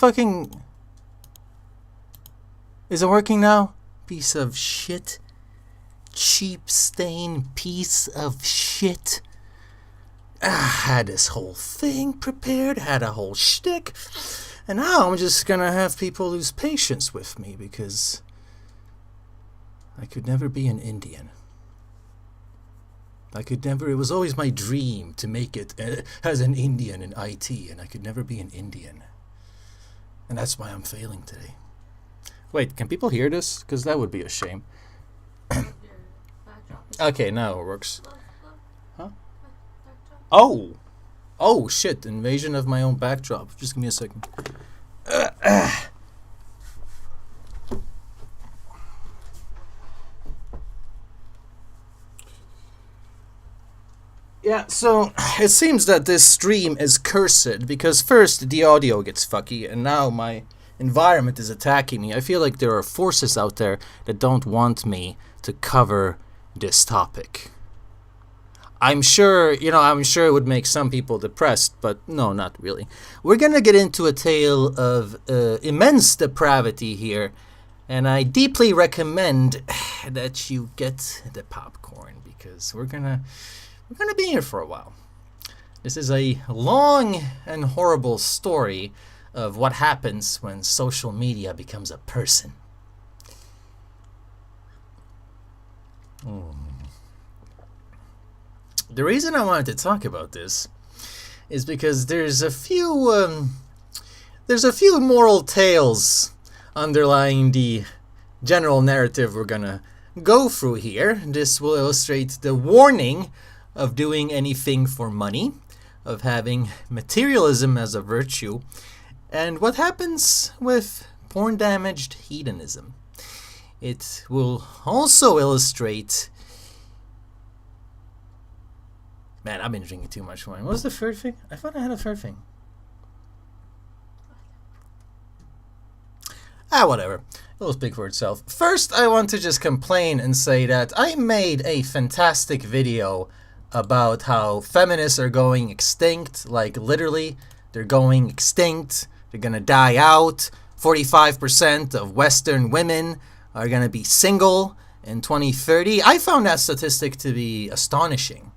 fucking... Is it working now? Piece of shit. Cheap stain piece of shit. I had this whole thing prepared, had a whole shtick, and now I'm just gonna have people lose patience with me because I could never be an Indian. It was always my dream to make it as an Indian in IT, and I could never be an Indian. And that's why I'm failing today. Wait, can people hear this? Because that would be a shame. Okay, now it works. Huh? Oh shit, invasion of my own backdrop. Just give me a second. Yeah, so it seems that this stream is cursed because first the audio gets fucky and now my environment is attacking me. I feel like there are forces out there that don't want me to cover this topic. I'm sure it would make some people depressed, but no, not really. We're gonna get into a tale of immense depravity here, and I deeply recommend that you get the popcorn because we're gonna be here for a while. This is a long and horrible story of what happens when social media becomes a person. The reason I wanted to talk about this is because there's a few moral tales underlying the general narrative we're gonna go through here. This will illustrate the warning of doing anything for money, of having materialism as a virtue, and what happens with porn-damaged hedonism. It will also illustrate... Man, I've been drinking too much wine. What was the third thing? I thought I had a third thing. Whatever. It'll speak for itself. First, I want to just complain and say that I made a fantastic video about how feminists are going extinct. Like, literally, they're going extinct. They're gonna die out. 45% of Western women are gonna be single in 2030. I found that statistic to be astonishing.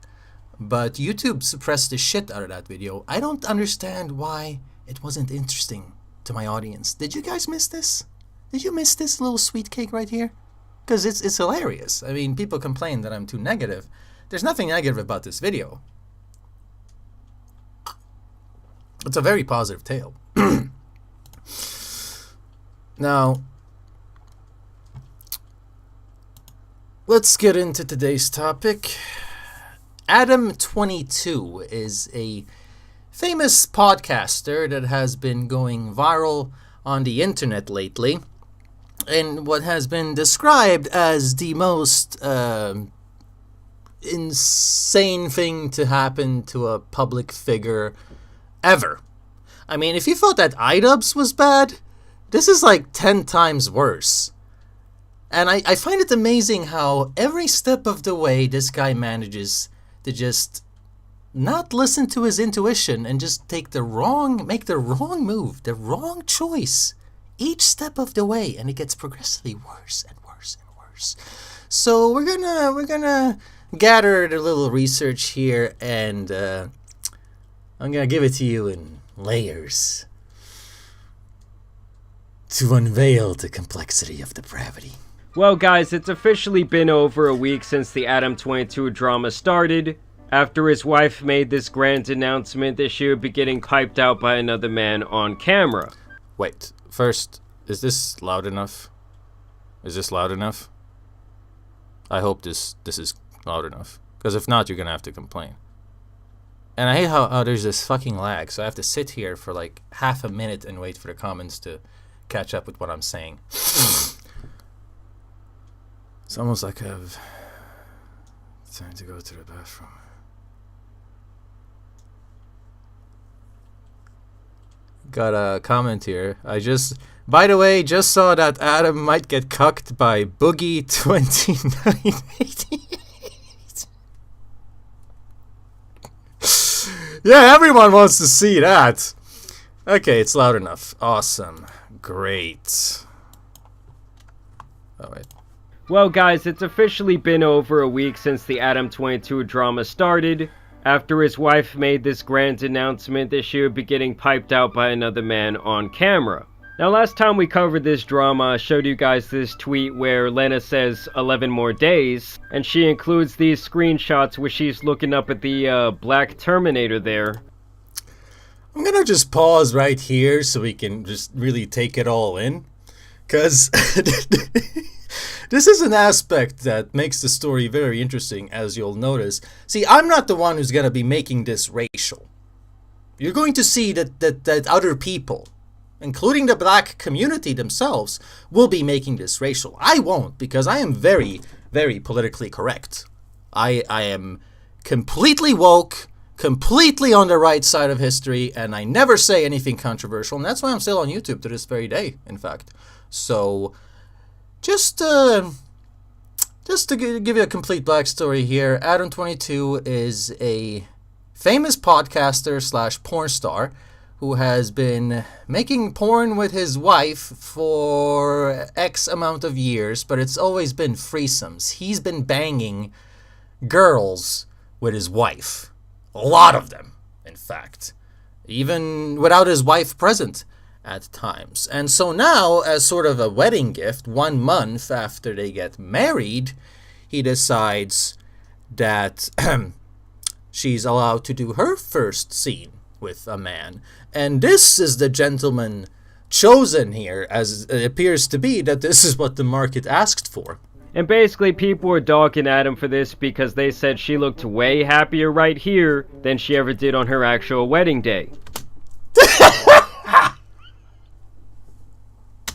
But YouTube suppressed the shit out of that video. I don't understand why it wasn't interesting to my audience. Did you guys miss this? Did you miss this little sweet cake right here? Because it's hilarious. I mean, people complain that I'm too negative. There's nothing negative about this video. It's a very positive tale. Now, let's get into today's topic. Adam22 is a famous podcaster that has been going viral on the internet lately, and what has been described as the most insane thing to happen to a public figure ever. I mean, if you thought that iDubbbz was bad, this is like 10 times worse. And I find it amazing how every step of the way this guy manages to just not listen to his intuition and just make the wrong move, the wrong choice each step of the way, and it gets progressively worse and worse and worse. So we're gonna gather a little research here, and I'm gonna give it to you in layers to unveil the complexity of depravity. Well guys, it's officially been over a week since the Adam22 drama started, after his wife made this grand announcement that she would be getting piped out by another man on camera. Wait, first, is this loud enough? Is this loud enough? I hope this is loud enough, because if not, you're gonna have to complain. And I hate how there's this fucking lag, so I have to sit here for like half a minute and wait for the comments to catch up with what I'm saying. It's almost like I've time to go to the bathroom. Got a comment here. By the way, just saw that Adam might get cucked by Boogie 2988. Yeah, everyone wants to see that. Okay, it's loud enough. Awesome. Great. Oh, wait. Well, guys, it's officially been over a week since the Adam 22 drama started, after his wife made this grand announcement that she would be getting piped out by another man on camera. Now, last time we covered this drama, I showed you guys this tweet where Lena says 11 more days, and she includes these screenshots where she's looking up at the Black Terminator there. I'm gonna just pause right here so we can just really take it all in, because this is an aspect that makes the story very interesting, as you'll notice. See, I'm not the one who's gonna be making this racial. You're going to see that other people, including the black community themselves, will be making this racial. I won't, because I am very, very politically correct. I am completely woke, completely on the right side of history, and I never say anything controversial, and that's why I'm still on YouTube to this very day, in fact. So, just to give you a complete backstory here, Adam22 is a famous podcaster / porn star who has been making porn with his wife for X amount of years, but it's always been threesomes. He's been banging girls with his wife. A lot of them, in fact. Even without his wife present at times. And so now, as sort of a wedding gift, 1 month after they get married, he decides that she's allowed to do her first scene with a man. And this is the gentleman chosen here, as it appears to be that this is what the market asked for. And basically, people were dogging Adam for this because they said she looked way happier right here than she ever did on her actual wedding day.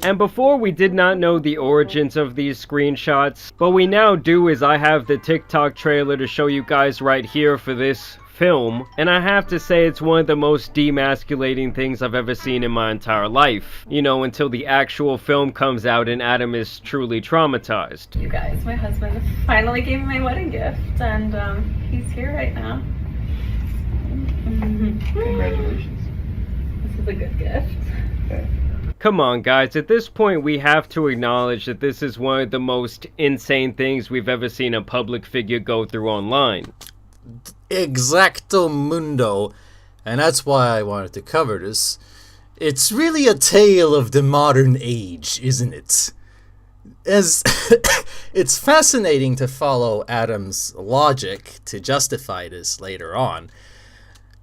And before, we did not know the origins of these screenshots, but we now do, as I have the TikTok trailer to show you guys right here for this film, and I have to say it's one of the most demasculating things I've ever seen in my entire life. You know, until the actual film comes out and Adam is truly traumatized. You guys, my husband finally gave me my wedding gift, and he's here right now. Congratulations. This is a good gift. Okay. Come on, guys, at this point we have to acknowledge that this is one of the most insane things we've ever seen a public figure go through online. Exacto mundo, and that's why I wanted to cover this. It's really a tale of the modern age, isn't it? As it's fascinating to follow Adam's logic to justify this later on,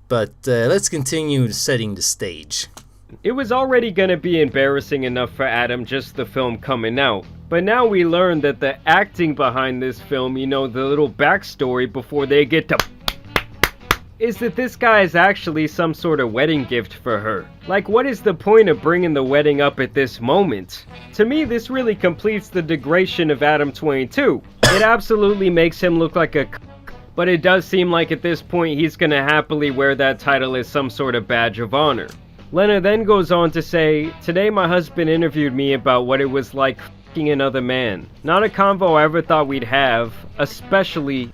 but let's continue setting the stage. It was already gonna be embarrassing enough for Adam just the film coming out, but now we learn that the acting behind this film, you know, the little backstory before they get to is that this guy is actually some sort of wedding gift for her. Like, what is the point of bringing the wedding up at this moment? To me, this really completes the degradation of Adam 22. It absolutely makes him look like a but it does seem like at this point he's gonna happily wear that title as some sort of badge of honor. Lena then goes on to say, "Today my husband interviewed me about what it was like f***ing another man. Not a convo I ever thought we'd have, especially..."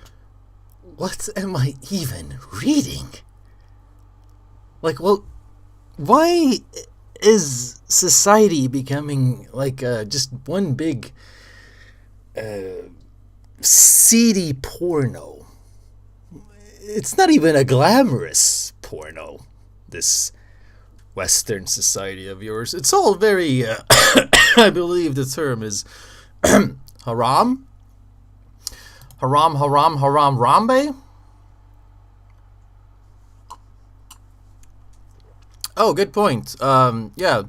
What am I even reading? Like, well, why is society becoming like just one big seedy porno? It's not even a glamorous porno, this Western society of yours. It's all very, I believe the term is haram? Haram, Rambe? Oh, good point. Yeah,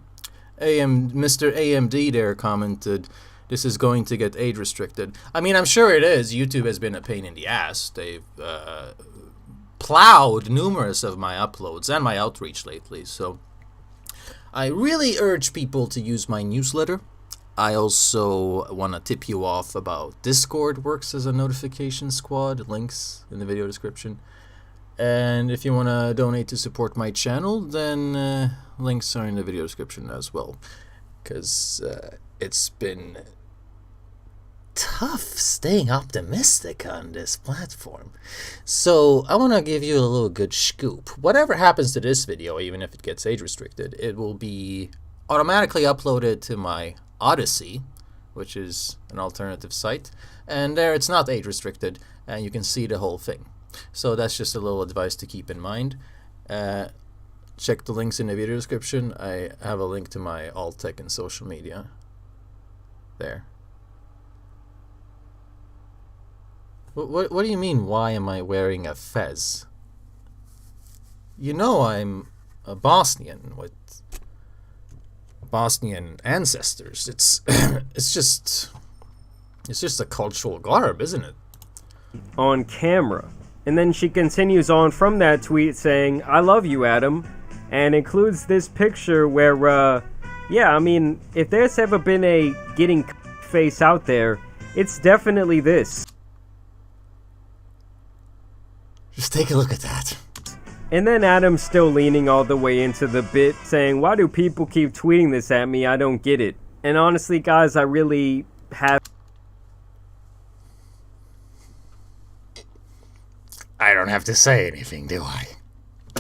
Mr. AMD there commented, this is going to get age restricted. I mean, I'm sure it is. YouTube has been a pain in the ass. They've plowed numerous of my uploads and my outreach lately, so I really urge people to use my newsletter. I also want to tip you off about Discord works as a notification squad. Links in the video description. And if you want to donate to support my channel, then links are in the video description as well. Because it's been tough staying optimistic on this platform. So I want to give you a little good scoop. Whatever happens to this video, even if it gets age restricted, it will be automatically uploaded to my Odyssey, which is an alternative site, and there it's not age restricted and you can see the whole thing. So that's just a little advice to keep in mind. Check the links in the video description. I have a link to my alt tech and social media there. What do you mean, why am I wearing a fez? You know I'm a Bosnian with Bosnian ancestors. It's it's just a cultural garb, isn't it? On camera. And then she continues on from that tweet saying, "I love you, Adam," and includes this picture where, yeah, I mean, if there's ever been a getting face out there, it's definitely this. Just take a look at that. And then Adam's still leaning all the way into the bit, saying, "Why do people keep tweeting this at me? I don't get it." And honestly, guys, I really have... I don't have to say anything, do I?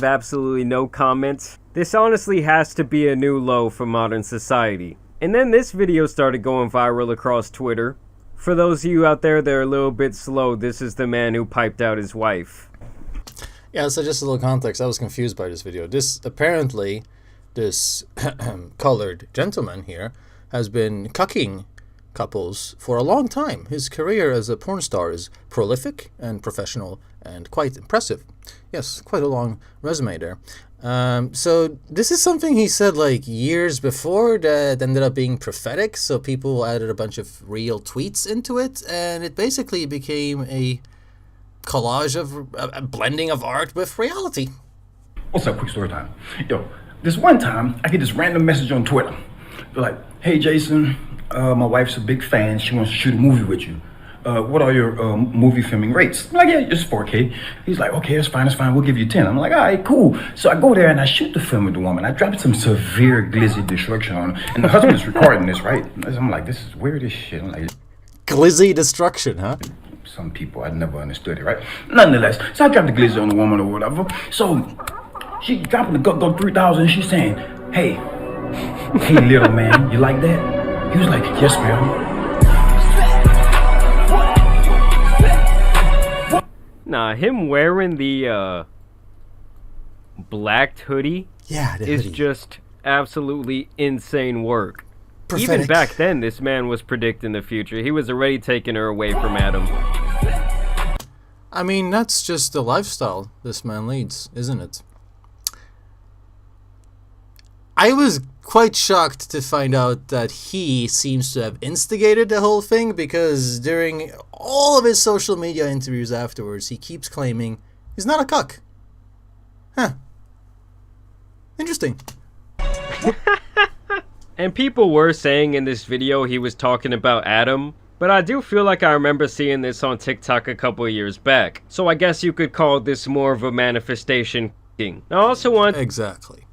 Absolutely no comments. This honestly has to be a new low for modern society. And then this video started going viral across Twitter. For those of you out there that are a little bit slow, this is the man who piped out his wife. Yeah, so just a little context. I was confused by this video. This colored gentleman here has been cucking couples for a long time. His career as a porn star is prolific and professional and quite impressive. Yes, quite a long resume there. So this is something he said like years before that ended up being prophetic. So people added a bunch of real tweets into it, and it basically became a collage of a blending of art with reality. What's up? Quick story time. Yo, this one time I get this random message on Twitter. They're like, "Hey Jason, my wife's a big fan. She wants to shoot a movie with you. What are your movie filming rates?" I'm like, "Yeah, just 4K. He's like, "Okay, that's fine. We'll give you 10. I'm like, "All right, cool." So I go there and I shoot the film with the woman. I dropped some severe glizzy destruction on her, and the husband is recording this, right? I'm like, this is weird as shit. I'm like, glizzy destruction, huh? Some people, I never understood it, right? Nonetheless, so I dropped the glizzy on the woman or whatever. So she dropping the go 3,000. She's saying, hey little man, you like that? He was like, "Yes, ma'am." Nah, him wearing the blacked hoodie is just absolutely insane work. Prophetic. Even back then, this man was predicting the future. He was already taking her away from Adam. I mean, that's just the lifestyle this man leads, isn't it? I was quite shocked to find out that he seems to have instigated the whole thing, because during all of his social media interviews afterwards, he keeps claiming he's not a cuck. Huh. Interesting. And people were saying in this video he was talking about Adam, but I do feel like I remember seeing this on TikTok a couple of years back. So I guess you could call this more of a manifestation thing. I also want... Exactly.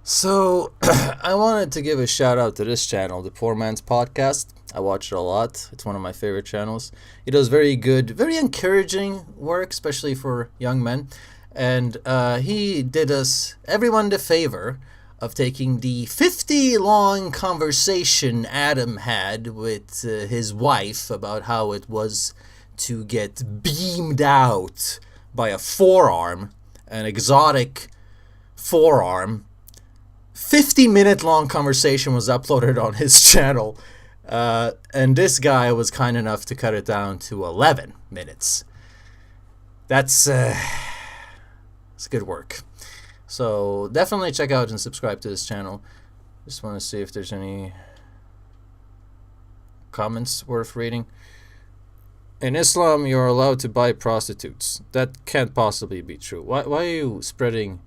So, I wanted to give a shout out to this channel, The Poor Man's Podcast. I watch it a lot. It's one of my favorite channels. He does very good, very encouraging work, especially for young men. And he did us, everyone, the favor of taking the 50-long conversation Adam had with his wife about how it was to get beamed out by a forearm, an exotic forearm. 50-minute long conversation was uploaded on his channel, and this guy was kind enough to cut it down to 11 minutes. That's good work. So definitely check out and subscribe to this channel. Just want to see if there's any comments worth reading. In Islam, you're allowed to buy prostitutes. That can't possibly be true. Why are you spreading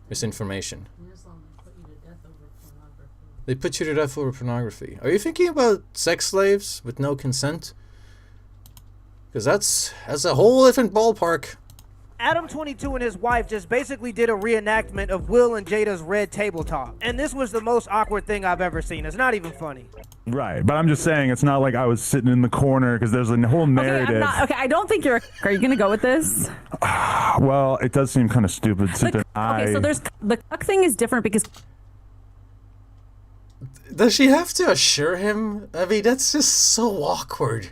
misinformation? In Islam, they put you to death over pornography. They put you to death over pornography. Are you thinking about sex slaves with no consent? Because that's a whole different ballpark. Adam22 and his wife just basically did a reenactment of Will and Jada's Red Table Talk. And this was the most awkward thing I've ever seen. It's not even funny. Right, but I'm just saying it's not like I was sitting in the corner because there's a whole narrative. Okay, I don't think you're. Are you gonna go with this? Well, it does seem kind of stupid to deny. Okay, so there's the cuck thing is different because. Does she have to assure him? I mean, that's just so awkward.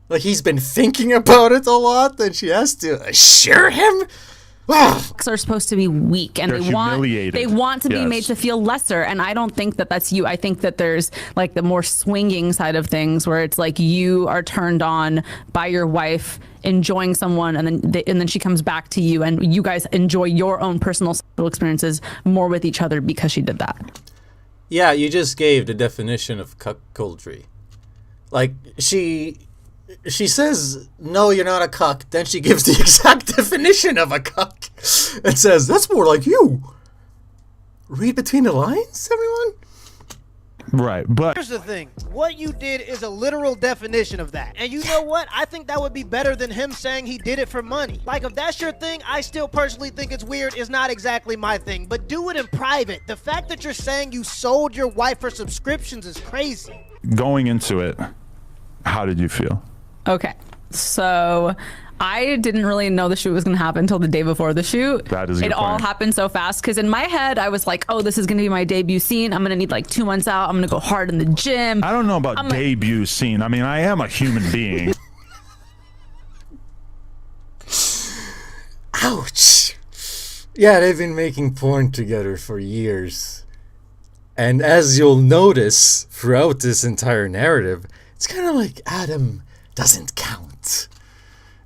Like, he's been thinking about it a lot, and she has to assure him? Cucks are supposed to be weak, and They're they want humiliated. to be Yes. made to feel lesser. And I don't think that that's you. I think that there's like the more swinging side of things, where it's like you are turned on by your wife enjoying someone, and then she comes back to you, and you guys enjoy your own personal sexual experiences more with each other because she did that. Yeah, you just gave the definition of cuckoldry. Like, she says, no, you're not a cuck. Then she gives the exact definition of a cuck and says, that's more like you. Read between the lines, everyone? Right, but Here's the thing. What you did is a literal definition of that. And you know what? I think that would be better than him saying he did it for money. Like, if that's your thing, I still personally think it's weird. It's not exactly my thing. But do it in private. The fact that you're saying you sold your wife for subscriptions is crazy. going into it, how did you feel? Okay, so I didn't really know the shoot was going to happen until the day before the shoot. That is a It good all point. happened so fast because in my head I was like, oh, this is going to be my debut scene. I'm going to need like 2 months out. I'm going to go hard in the gym. I don't know about debut scene. I mean, I am a human being. Ouch. Yeah, they've been making porn together for years. And as you'll notice throughout this entire narrative, it's kind of like Adam doesn't count.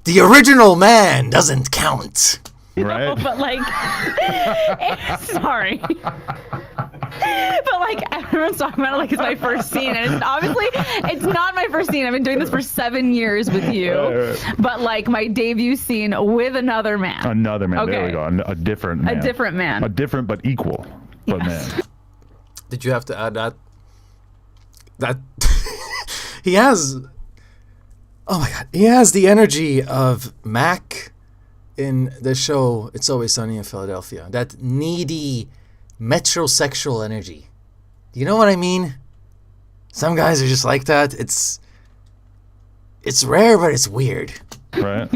The original man doesn't count. Right? But like, sorry. But like everyone's talking about it like it's my first scene, and it's obviously it's not my first scene. I've been doing this for 7 years with you, but like my debut scene with another man. Another man. Okay. There we go. A different man. A different man. A different but equal. But man. Did you have to add that? That he has. Oh my god, he has the energy of Mac in the show It's Always Sunny in Philadelphia. That needy metrosexual energy. Do you know what I mean? Some guys are just like that. It's rare, but it's weird. Right?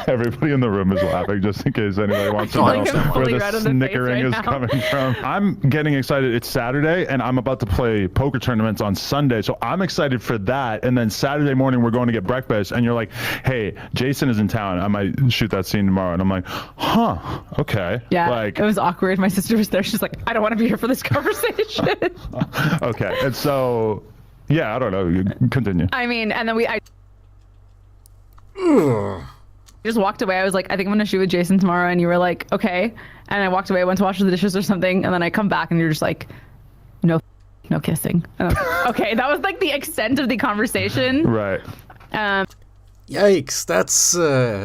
Everybody in the room is laughing just in case anybody wants to know Like, I'm where fully the red in the face snickering right is now. coming from. I'm getting excited. It's Saturday, and I'm about to play poker tournaments on Sunday, so I'm excited for that. And then Saturday morning, we're going to get breakfast, and you're like, hey, Jason is in town. I might shoot that scene tomorrow. And I'm like, huh, okay. Yeah, Like, it was awkward. My sister was there. She's like, I don't want to be here for this conversation. okay. And so, yeah, I don't know. You continue. I mean, and then I just walked away. I was like, I think I'm gonna shoot with Jason tomorrow, and you were like, okay. And I walked away, went to wash the dishes or something, and then I come back and you're just like, no kissing. And I was like, okay, that was like the extent of the conversation. Right. Yikes, that's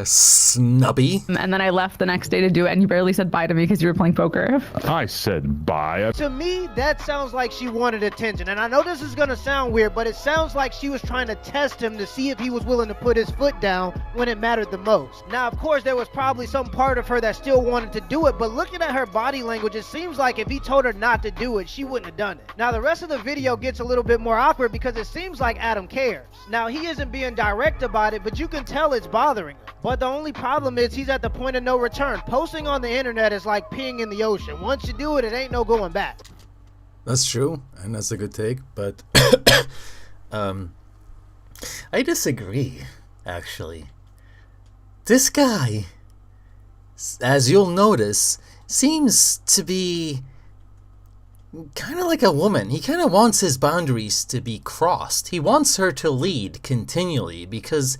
snubby. And then I left the next day to do it, and you barely said bye to me because you were playing poker. I said bye. To me, that sounds like she wanted attention. And I know this is going to sound weird, but it sounds like she was trying to test him to see if he was willing to put his foot down when it mattered the most. Now, of course, there was probably some part of her that still wanted to do it, but looking at her body language, it seems like if he told her not to do it, she wouldn't have done it. Now, the rest of the video gets a little bit more awkward because it seems like Adam cares. Now, he isn't being direct about it, but you can tell it's bothering him. But the only problem is he's at the point of no return. Posting on the internet is like peeing in the ocean. Once you do it, it ain't no going back. That's true, and that's a good take, but I disagree, actually. This guy, as you'll notice, seems to be kind of like a woman. He kind of wants his boundaries to be crossed. He wants her to lead continually because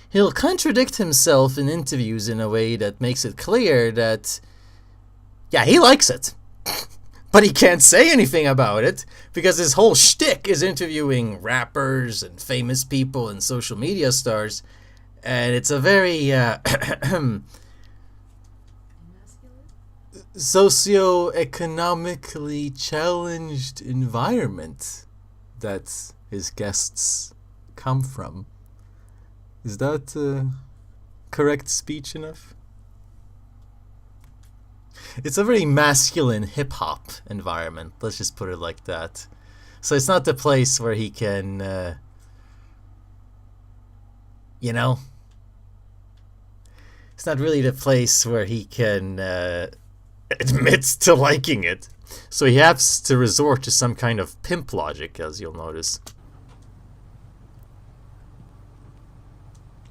he'll contradict himself in interviews in a way that makes it clear that, yeah, he likes it. But he can't say anything about it because his whole shtick is interviewing rappers and famous people and social media stars. And it's a very socioeconomically challenged environment that his guests come from. Is that correct speech enough? It's a very masculine hip-hop environment, let's just put it like that. So it's not the place where he can, you know, it's not really the place where he can admit to liking it. So he has to resort to some kind of pimp logic, as you'll notice.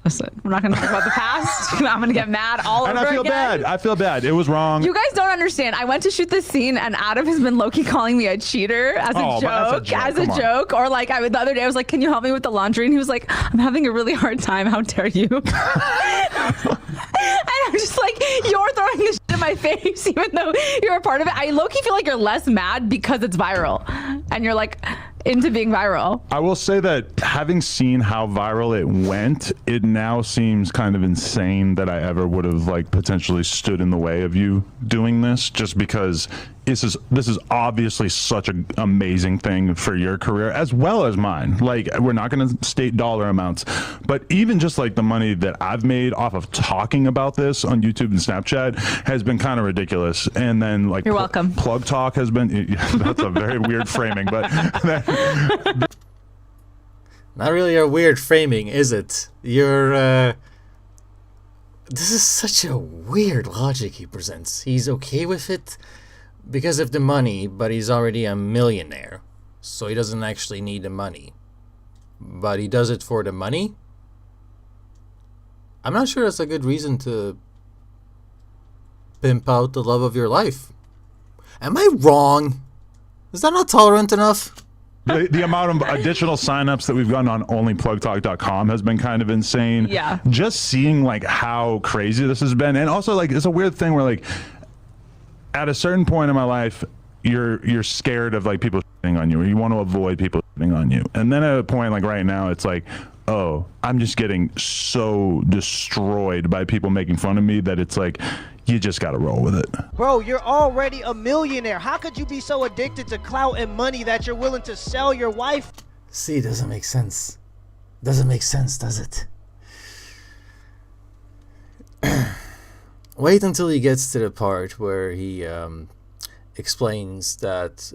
Listen, we're not going to talk about the past. I'm going to get mad all over again. And I feel bad. I feel bad. It was wrong. You guys don't understand. I went to shoot this scene, and Adam has been low-key calling me a cheater as a joke. Or like, the other day, I was like, "Can you help me with the laundry?" And he was like, "I'm having a really hard time. How dare you?" And I'm just like, "You're throwing this shit in my face, even though you're a part of it." I low-key feel like you're less mad because it's viral, and you're like into being viral. I will say that having seen how viral it went, it now seems kind of insane that I ever would have like potentially stood in the way of you doing this, just because this is obviously such an amazing thing for your career as well as mine. Like, we're not going to state dollar amounts, but even just like the money that I've made off of talking about this on YouTube and Snapchat has been kind of ridiculous. And then like, you're welcome. Plug talk has been, that's a very weird framing, but not really a weird framing, is it? You're, this is such a weird logic he presents. He's okay with it because of the money, but he's already a millionaire, so he doesn't actually need the money. But he does it for the money? I'm not sure that's a good reason to pimp out the love of your life. Am I wrong? Is that not tolerant enough? The amount of additional signups that we've gotten on onlyplugtalk.com has been kind of insane. Yeah. Just seeing like how crazy this has been. And also like, it's a weird thing where like at a certain point in my life, you're scared of like people shitting on you, or you want to avoid people shitting on you. And then at a point like right now, it's like, oh, I'm just getting so destroyed by people making fun of me that it's like, you just gotta roll with it. Bro, you're already a millionaire. How could you be so addicted to clout and money that you're willing to sell your wife? See, it doesn't make sense. Doesn't make sense, does it? Wait until he gets to the part where he explains that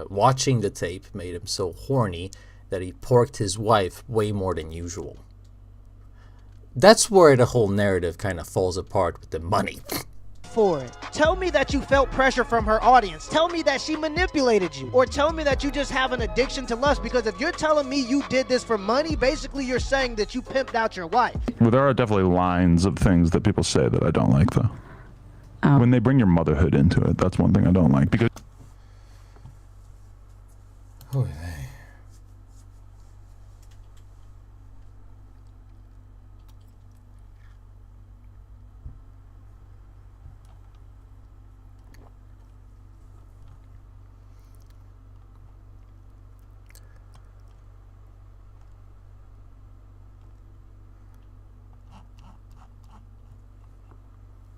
watching the tape made him so horny that he porked his wife way more than usual. That's where the whole narrative kind of falls apart with the money. For it. Tell me that you felt pressure from her audience. Tell me that she manipulated you. Or tell me that you just have an addiction to lust, because if you're telling me you did this for money, basically you're saying that you pimped out your wife. Well, there are definitely lines of things that people say that I don't like, though. When they bring your motherhood into it, that's one thing I don't like, because Oh,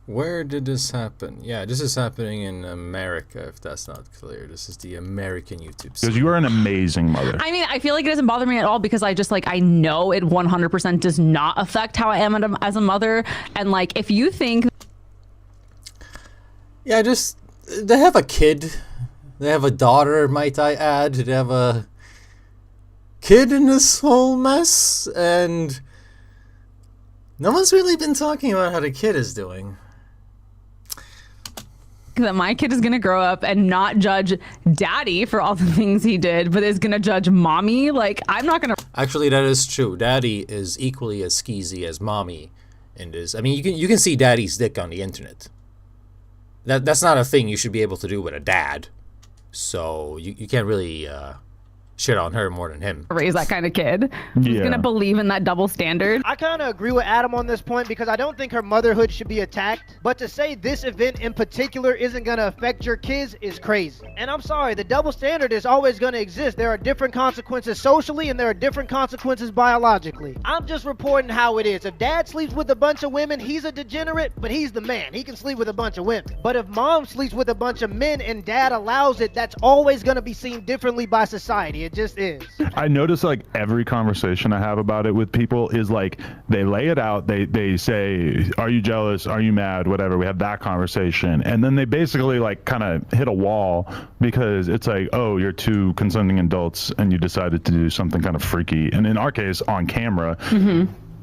where did this happen? Yeah, this is happening in America, if that's not clear. This is the American YouTube scene. because you are an amazing mother. I mean, I feel like it doesn't bother me at all because I just like, I know it 100% does not affect how I am as a mother. And like, if you think. Yeah, just, they have a kid. They have a daughter, might I add. They have a kid in this whole mess. And no one's really been talking about how the kid is doing. That my kid is going to grow up and not judge daddy for all the things he did, but is going to judge mommy. Like, I'm not going to. Actually, that is true. Daddy is equally as skeezy as mommy in this. I mean, you can see daddy's dick on the internet. That's not a thing you should be able to do with a dad. So you can't really shit on her more than him. Raise that kind of kid who's going to believe in that double standard. I kind of agree with Adam on this point because I don't think her motherhood should be attacked. But to say this event in particular isn't going to affect your kids is crazy. And I'm sorry, the double standard is always going to exist. There are different consequences socially and there are different consequences biologically. I'm just reporting how it is. If dad sleeps with a bunch of women, he's a degenerate, but he's the man. He can sleep with a bunch of women. But if mom sleeps with a bunch of men and dad allows it, that's always going to be seen differently by society. It just is. I notice like every conversation I have about it with people is like they lay it out. They say, "Are you jealous? Are you mad? Whatever." We have that conversation, and then they basically like kind of hit a wall because it's like, "Oh, you're two consenting adults, and you decided to do something kind of freaky." And in our case, on camera.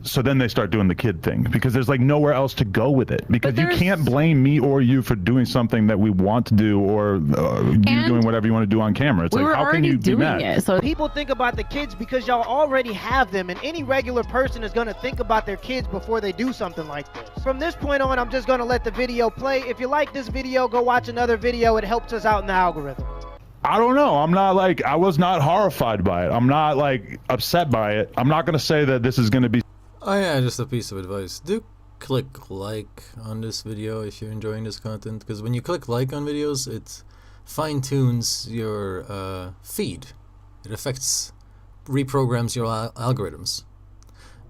So then they start doing the kid thing because there's like nowhere else to go with it because you can't blame me or you for doing something that we want to do or you doing whatever you want to do on camera. It's like, how can you be mad? It, so People think about the kids because y'all already have them, and any regular person is going to think about their kids before they do something like this. From this point on, I'm just going to let the video play. If you like this video, go watch another video. It helps us out in the algorithm. I don't know. I'm not like, I was not horrified by it. I'm not like upset by it. I'm not going to say that this is going to be. Oh yeah, just a piece of advice. Do click like on this video if you're enjoying this content, because when you click like on videos, it fine-tunes your feed. It affects, reprograms your algorithms.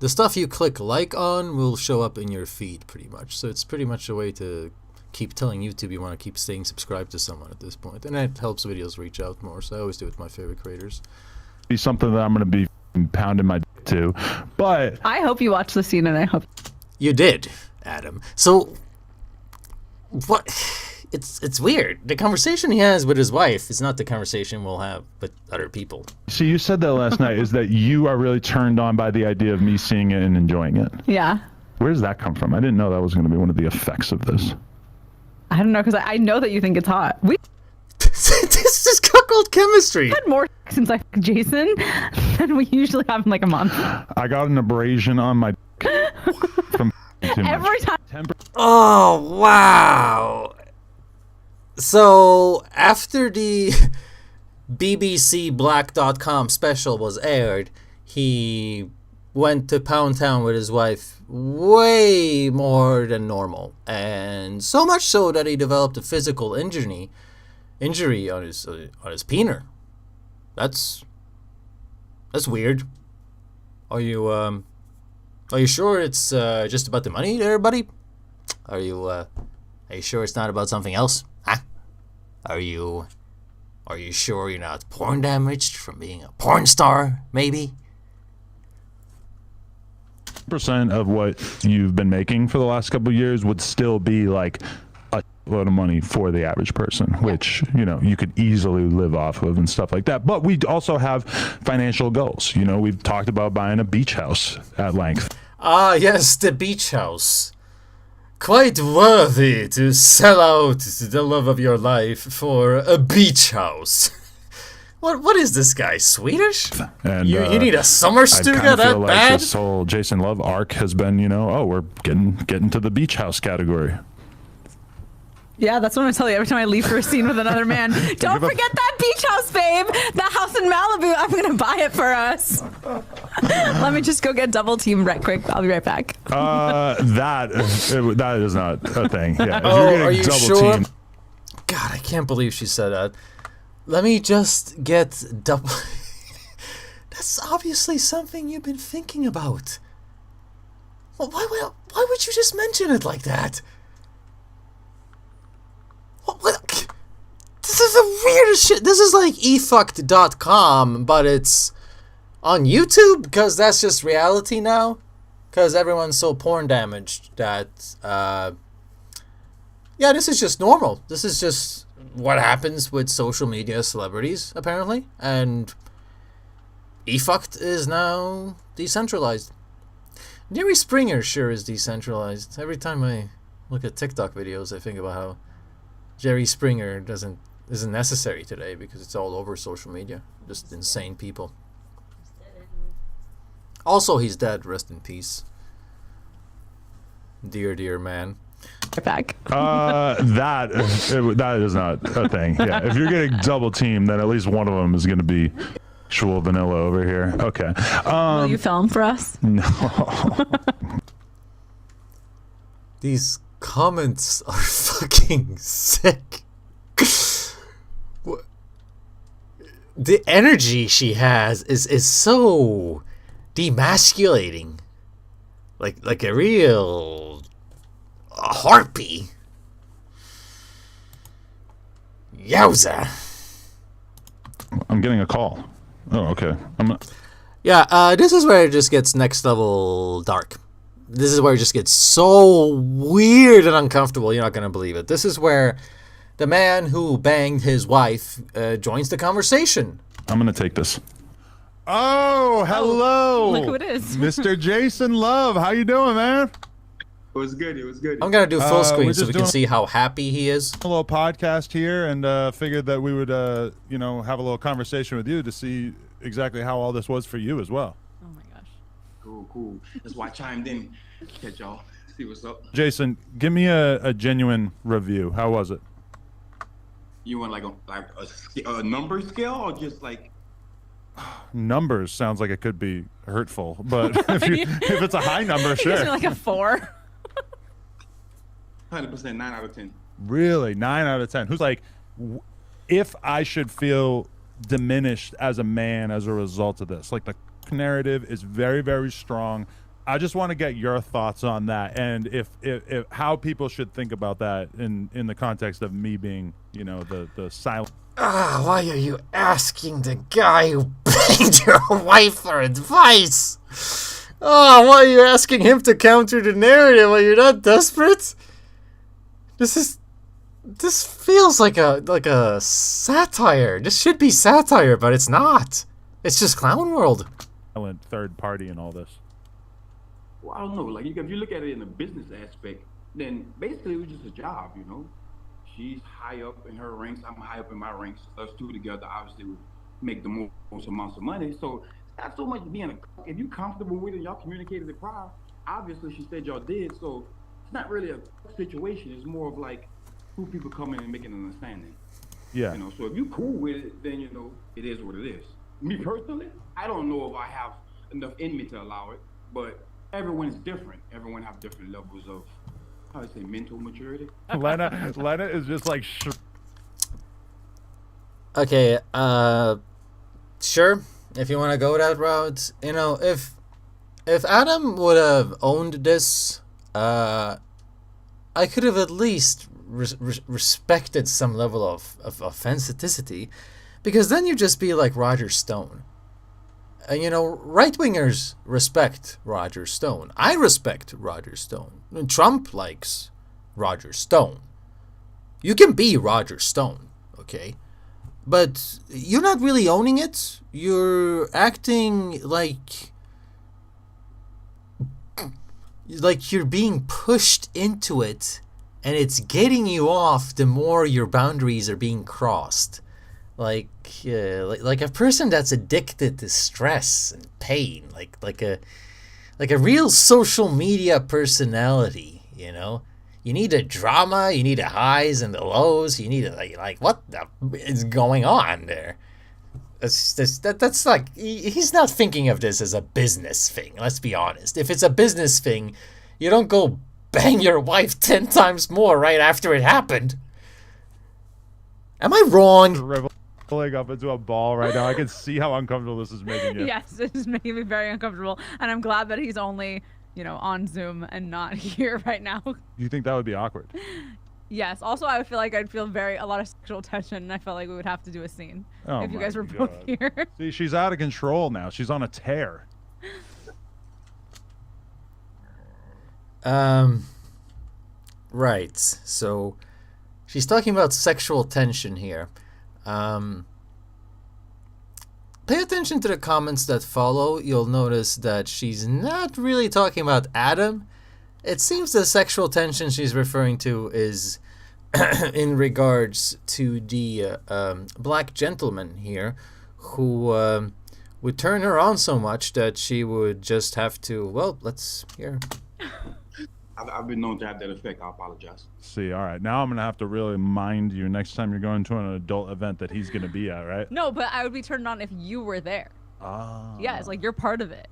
The stuff you click like on will show up in your feed pretty much. So it's pretty much a way to keep telling YouTube you want to keep staying subscribed to someone at this point. And it helps videos reach out more. So I always do it with my favorite creators. Be something that I'm going to be pounding my to, but I hope you watch the scene, and I hope you did, Adam. So what? It's weird. The conversation he has with his wife is not the conversation we'll have with other people. See, you said that last night. Is that you are really turned on by the idea of me seeing it and enjoying it? Yeah. Where does that come from? I didn't know that was going to be one of the effects of this. I don't know, because I know that you think it's hot. We This is cuckold chemistry. had more since I fucked Jason than we usually have in like a month. I got an abrasion on my from too much. Every time. Oh wow. So after the BBCBlack.com special was aired, he went to Pound Town with his wife way more than normal, and so much so that he developed a physical injury on his peener. That's weird. Are you sure it's just about the money there, buddy? Are you sure it's not about something else? Huh? Are you sure you're not porn damaged from being a porn star, maybe? Percent of what you've been making for the last couple of years would still be like a load of money for the average person, which, you know, you could easily live off of and stuff like that. But we also have financial goals. You know, we've talked about buying a beach house at length. Ah, yes, the beach house. Quite worthy to sell out the love of your life for a beach house. What is this guy, Swedish? And you need a summer stuga that feel bad? Like this whole Jason Love arc has been, you know, we're getting to the beach house category. Yeah, that's what I'm telling you every time I leave for a scene with another man. Don't forget that beach house, babe. That house in Malibu. I'm going to buy it for us. Let me just go get double teamed right quick. I'll be right back. That is not a thing. Yeah. Are you sure? God, I can't believe she said that. Let me just get double... That's obviously something you've been thinking about. Well, why would you just mention it like that? What? This is the weirdest shit. This is like efucked.com, but it's on YouTube, because that's just reality now. Because everyone's so porn damaged that, yeah, this is just normal. This is just what happens with social media celebrities, apparently. And efucked is now decentralized. Jerry Springer sure is decentralized. Every time I look at TikTok videos, I think about how Jerry Springer isn't necessary today because it's all over social media. Just insane people. Also, he's dead. Rest in peace. Dear man. Back. That is not a thing. Yeah, if you're getting double teamed, then at least one of them is going to be actual vanilla over here. Okay. Will you film for us? No. These comments are fucking sick. The energy she has is so demasculating. Like a real harpy. Yowza. I'm getting a call. Oh, okay. Yeah, this is where it just gets next level dark. This is where it just gets so weird and uncomfortable. You're not going to believe it. This is where the man who banged his wife joins the conversation. I'm going to take this. Oh, hello. Look who it is. Mr. Jason Love. How you doing, man? It was good. It was good. I'm going to do full screen we're so just we can doing- see how happy he is. A little podcast here, and figured that we would, have a little conversation with you to see exactly how all this was for you as well. Oh my gosh. Cool. That's why I chimed in. Catch y'all. See what's up. Jason, give me a genuine review. How was it? You want a number scale or just like? Numbers sounds like it could be hurtful, but if it's a high number, He gives me sure. like a 4. 100%, 9 out of 10. Really, 9 out of 10. Who's like, if I should feel diminished as a man as a result of this? Like the narrative is very, very strong. I just want to get your thoughts on that, and if how people should think about that in the context of me being, the silent. Why are you asking the guy who banged your wife for advice? Why are you asking him to counter the narrative? Are you not desperate? This feels like a satire. This should be satire, but it's not. It's just clown world. Third party and all this. Well, I don't know. Like, if you look at it in a business aspect, then basically it was just a job, She's high up in her ranks. I'm high up in my ranks. Us two together obviously would make the most amounts of money. So it's not so much being if you're comfortable with it, y'all communicated it prior. Obviously, she said y'all did. So it's not really a situation. It's more of like two people coming and making an understanding. Yeah. So if you're cool with it, then it is what it is. Me personally, I don't know if I have enough in me to allow it, but everyone's different. Everyone have different levels of, how do I say, mental maturity. Lena is just like. Okay, sure. If you want to go that route, if Adam would have owned this, I could have at least respected some level of authenticity, because then you'd just be like Roger Stone. Right-wingers respect Roger Stone. I respect Roger Stone. Trump likes Roger Stone. You can be Roger Stone, okay? But you're not really owning it. You're acting like you're being pushed into it, and it's getting you off the more your boundaries are being crossed. Like a person that's addicted to stress and pain, like a real social media personality, You need the drama, you need the highs and the lows, you need to like what is going on there? That's like, he's not thinking of this as a business thing. Let's be honest. If it's a business thing, you don't go bang your wife 10 times more right after it happened. Am I wrong? Pulling up into a ball right now. I can see how uncomfortable this is making you. Yes, it is making me very uncomfortable, and I'm glad that he's only, on Zoom and not here right now. You think that would be awkward? Yes. Also, I would feel like I'd feel a lot of sexual tension, and I felt like we would have to do a scene if you guys were both here. See, she's out of control now. She's on a tear. Right. So, she's talking about sexual tension here. Pay attention to the comments that follow. You'll notice that she's not really talking about Adam. It seems the sexual tension she's referring to is in regards to the black gentleman here who would turn her on so much that she would just have to, let's hear. I've been known to have that effect. I apologize. See, all right. Now I'm going to have to really mind you next time you're going to an adult event that he's going to be at, right? No, but I would be turned on if you were there. Ah. Yeah, it's like you're part of it.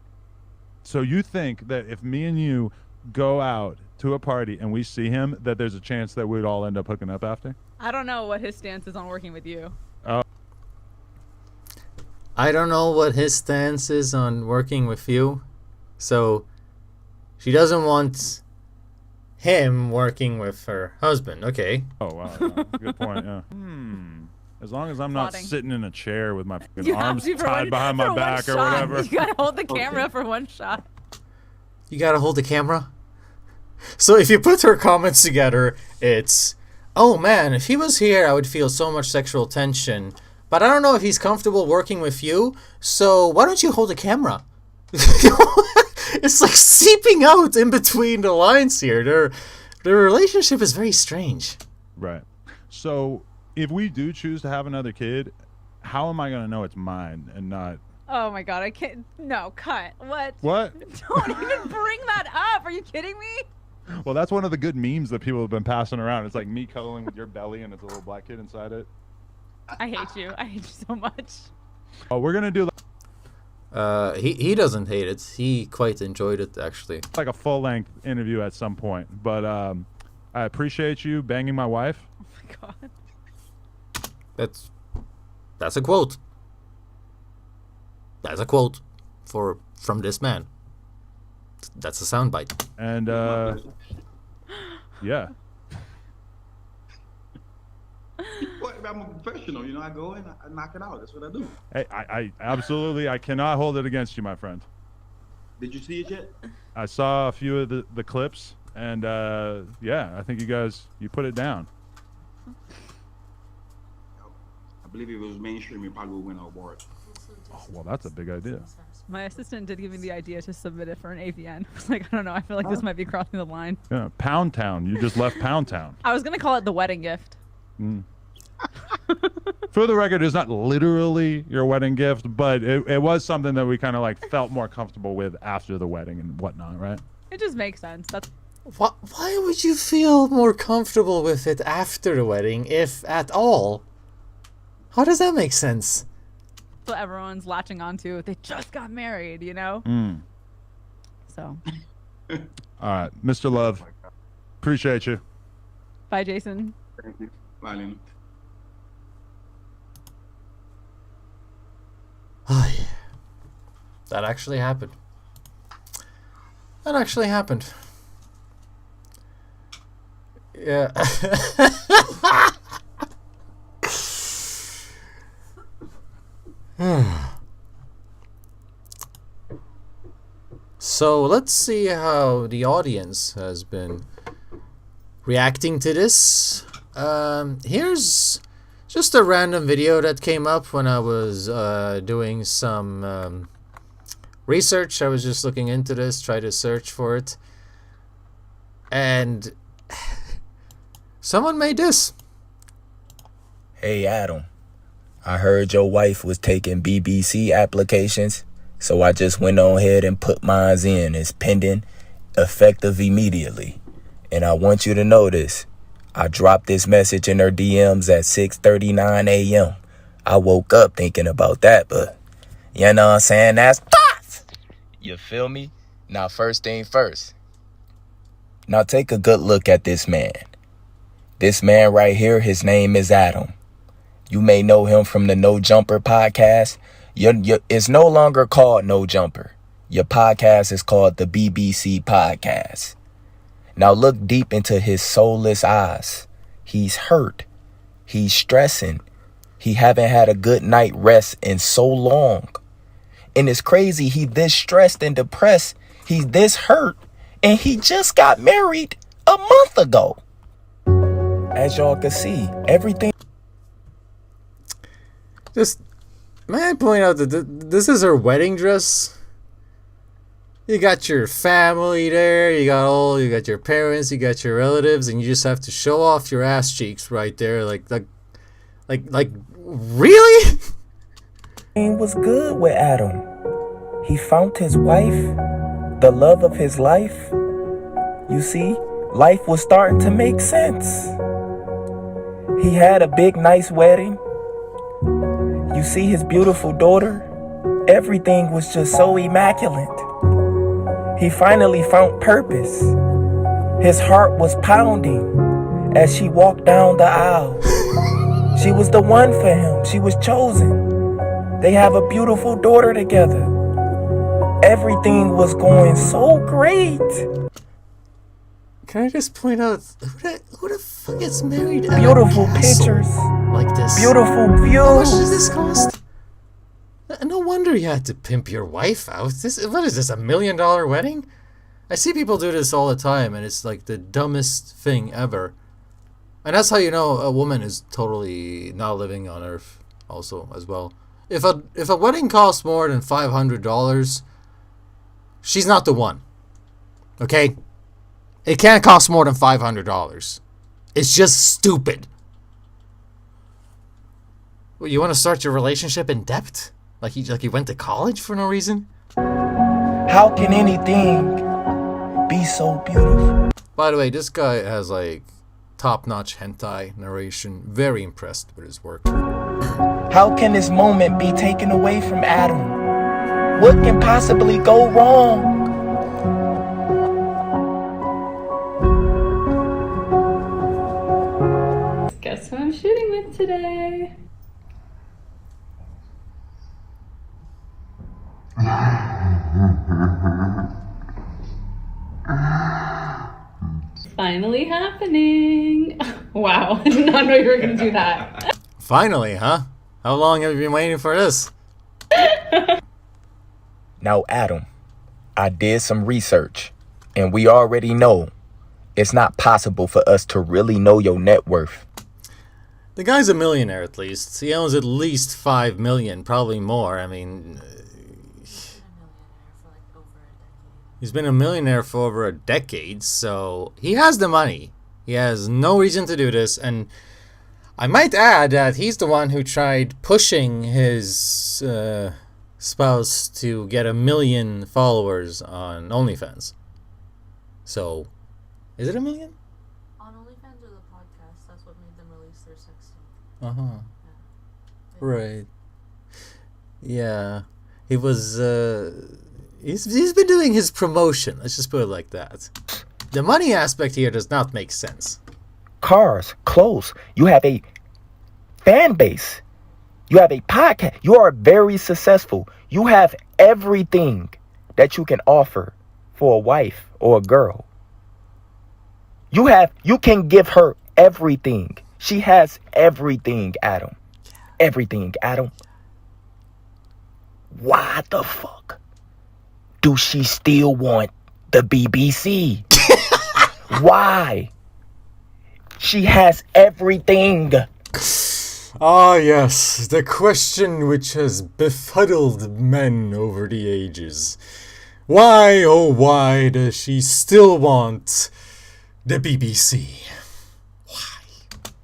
So you think that if me and you go out to a party and we see him, that there's a chance that we'd all end up hooking up after? I don't know what his stance is on working with you. I don't know what his stance is on working with you. So she doesn't want him working with her husband. Okay. Oh, wow. Good point, yeah. As long as I'm not Plotting. sitting in a chair with my fucking You have arms to for tied one- behind for my one back or shot. whatever. You gotta hold the camera for one shot. You gotta hold the camera. So if you put her comments together, it's, oh man, if he was here, I would feel so much sexual tension. But I don't know if he's comfortable working with you, so why don't you hold the camera? It's like seeping out in between the lines here. Their relationship is very strange. Right. So if we do choose to have another kid, how am I going to know it's mine and not... Oh my god, I can't. No, cut. What? What? Don't even bring that up. Are you kidding me? Well, that's one of the good memes that people have been passing around. It's like me cuddling with your belly and it's a little black kid inside it. I hate you. I hate you so much. Oh, we're going to do He doesn't hate it. He quite enjoyed it, actually. like a full-length interview at some point. But I appreciate you banging my wife. Oh my god. That's a quote. That's a quote from this man. That's a soundbite. And yeah. Well, I'm a professional, you know. I go in, I knock it out. That's what I do. Hey, I absolutely, I cannot hold it against you, my friend. Did you see it yet? I saw a few of the clips, and yeah, I think you put it down. I believe if it was mainstream, it probably would win an award. Oh, well, that's a big idea. My assistant did give me the idea to submit it for an AVN. I was like, I don't know. I feel like this might be crossing the line. Yeah, Pound Town. You just left Pound Town. I was gonna call it the wedding gift. For the record, it's not literally your wedding gift, but it was something that we kind of like felt more comfortable with after the wedding and whatnot, right? It just makes sense. That's Why would you feel more comfortable with it after the wedding, if at all? How does that make sense? what everyone's latching onto. They just got married, you know? So. All right, Mr. Love, appreciate you. Bye, Jason. Thank you. Bye, Lena. That actually happened. That actually happened. Yeah. So let's see how the audience has been reacting to this. Here's just a random video that came up when I was doing some research. I was just looking into this, try to search for it, and someone made this. Hey Adam, I heard your wife was taking BBC applications, so I just went on ahead and put mine in. It's pending, effective immediately. And I want you to know this. I dropped this message in her DMs at 6:39 a.m. I woke up thinking about that, but you know what I'm saying? That's thoughts. You feel me? Now, first thing first. Now take a good look at this man. This man right here, his name is Adam. You may know him from the No Jumper podcast. It's no longer called No Jumper. Your podcast is called the BBC Podcast. Now look deep into his soulless eyes. He's hurt. He's stressing. He haven't had a good night rest in so long. And it's crazy. He this stressed and depressed. He's this hurt. And he just got married a month ago. As y'all can see, everything. Just, may I point out that this is her wedding dress? You got your family there, you got your parents, you got your relatives, and you just have to show off your ass cheeks right there, like, really? Everything was good with Adam. He found his wife, the love of his life. You see, life was starting to make sense. He had a big, nice wedding. You see his beautiful daughter. Everything was just so immaculate. He finally found purpose. His heart was pounding as she walked down the aisle. She was the one for him. She was chosen. They have a beautiful daughter together. Everything was going so great. Can I just point out, Who the fuck gets married at Beautiful a castle pictures. like this? Beautiful How much does views. this cost? No wonder you had to pimp your wife out. What is this, $1 million wedding? I see people do this all the time, and it's like the dumbest thing ever. And that's how you know a woman is totally not living on Earth, also as well. If a wedding costs more than $500, she's not the one. Okay, it can't cost more than $500. It's just stupid. Well, you want to start your relationship in debt? Like you went to college for no reason? How can anything be so beautiful? By the way, this guy has like top-notch hentai narration. Very impressed with his work. How can this moment be taken away from Adam? What can possibly go wrong? Guess who I'm shooting with today? Finally happening. Wow, I did not know you were going to do that. Finally, huh? How long have you been waiting for this? Now, Adam, I did some research, and we already know it's not possible for us to really know your net worth. The guy's a millionaire at least. He owns at least 5 million, probably more. I mean, he's been a millionaire for over a decade, so he has the money. He has no reason to do this, and I might add that he's the one who tried pushing his spouse to get 1 million followers on OnlyFans. So, is it 1 million? On OnlyFans or the podcast, that's what made them release their sex tape. Uh-huh. Yeah. Right. Yeah. He was, he's been doing his promotion. Let's just put it like that. The money aspect here does not make sense. Cars, clothes. You have a fan base. You have a podcast. You are very successful. You have everything that you can offer for a wife or a girl. You can give her everything. She has everything, Adam. Everything, Adam. Why the fuck do she still want the BBC? Why? She has everything. Ah, yes, the question which has befuddled men over the ages. Why, oh why, does she still want the BBC?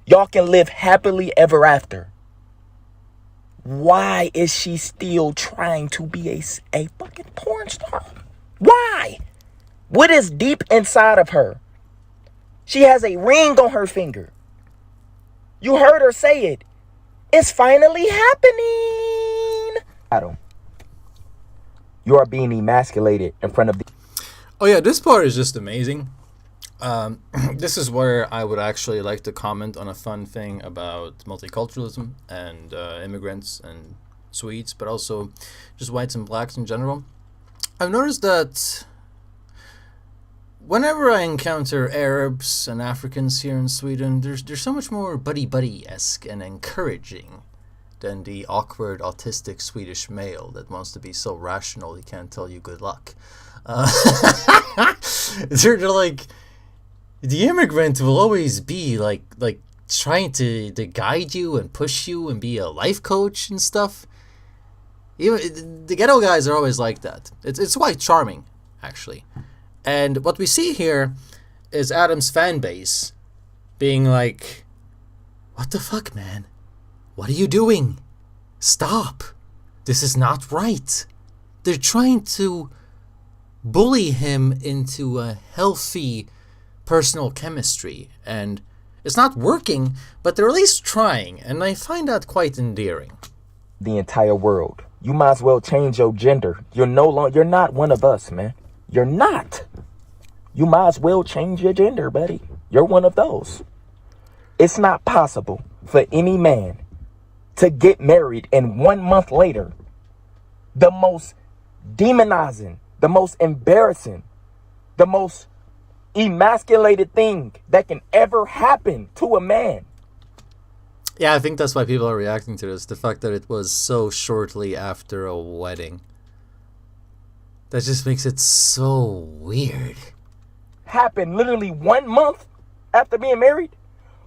Y'all can live happily ever after. Why is she still trying to be a fucking porn star? Why? What is deep inside of her? She has a ring on her finger. You heard her say it. It's finally happening. Adam, you are being emasculated in front of the... Oh yeah, this part is just amazing. This is where I would actually like to comment on a fun thing about multiculturalism and immigrants and Swedes, but also just whites and blacks in general. I've noticed that whenever I encounter Arabs and Africans here in Sweden, they're so much more buddy-buddy-esque and encouraging than the awkward autistic Swedish male that wants to be so rational he can't tell you good luck. They're like... The immigrant will always be like trying to guide you and push you and be a life coach and stuff. Even the ghetto guys are always like that. It's quite charming, actually. And what we see here is Adam's fan base being like, "What the fuck, man? What are you doing? Stop. This is not right." They're trying to bully him into a healthy personal chemistry, and it's not working, but they're at least trying, and I find that quite endearing. The entire world. You might as well change your gender. You're not one of us, man. You're not. You might as well change your gender, buddy. You're one of those. It's not possible for any man to get married and 1 month later, the most demonizing, the most embarrassing, the most emasculated thing that can ever happen to a man. Yeah, I think that's why people are reacting to this. The fact that it was so shortly after a wedding. That just makes it so weird. Happened literally 1 month after being married?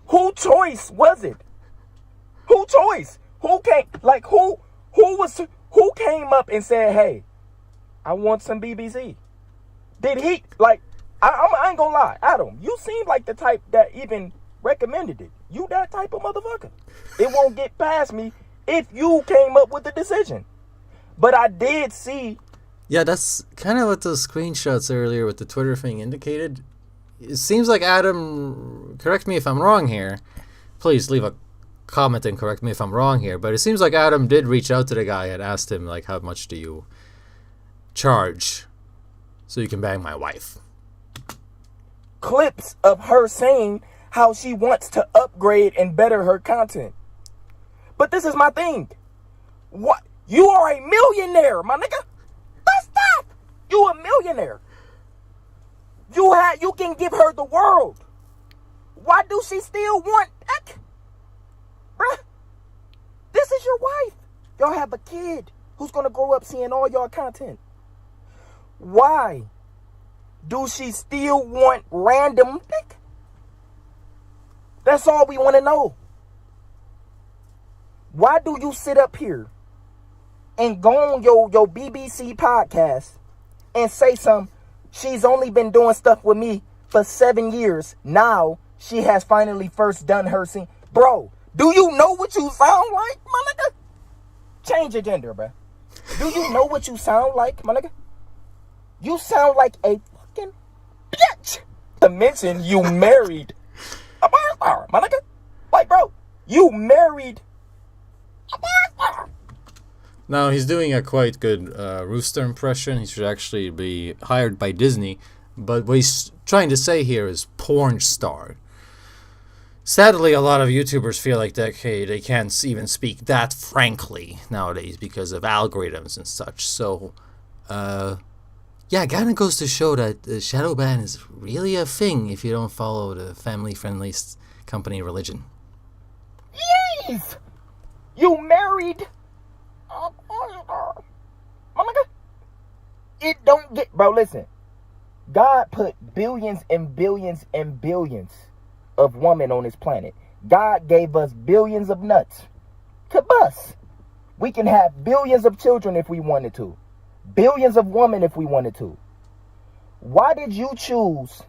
Who choice was it? Who choice? Who came up and said, hey, I want some BBC? Did he, like, I ain't gonna lie, Adam, you seem like the type that even recommended it. You that type of motherfucker. It won't get past me if you came up with the decision. But I did see. Yeah, that's kind of what those screenshots earlier with the Twitter thing indicated. It seems like Adam, correct me if I'm wrong here. Please leave a comment and correct me if I'm wrong here. But it seems like Adam did reach out to the guy and asked him, like, how much do you charge so you can bang my wife? Clips of her saying how she wants to upgrade and better her content. But this is my thing. What? You are a millionaire, my nigga. That's that. You a millionaire. You can give her the world. Why do she still want that? Bruh. This is your wife. Y'all have a kid who's gonna grow up seeing all your content. Why do she still want random dick? That's all we want to know. Why do you sit up here and go on your BBC podcast and say she's only been doing stuff with me for 7 years. Now she has finally first done her scene. Bro, do you know what you sound like, my nigga? Change your gender, bro. Do you know what you sound like, my nigga? You sound like a fucking bitch. To mention you married a porn star, my nigga. Like, bro, you married a porn star. Now, he's doing a quite good Rooster impression. He should actually be hired by Disney. But what he's trying to say here is porn star. Sadly, a lot of YouTubers feel like that, hey, they can't even speak that frankly nowadays because of algorithms and such. So, yeah, it kind of goes to show that shadow ban is really a thing if you don't follow the family-friendly company religion. Yes! You married a porn star. My nigga, it don't get... Bro, listen. God put billions and billions and billions of women on this planet. God gave us billions of nuts to bust. We can have billions of children if we wanted to. Billions of women if we wanted to. Why did you choose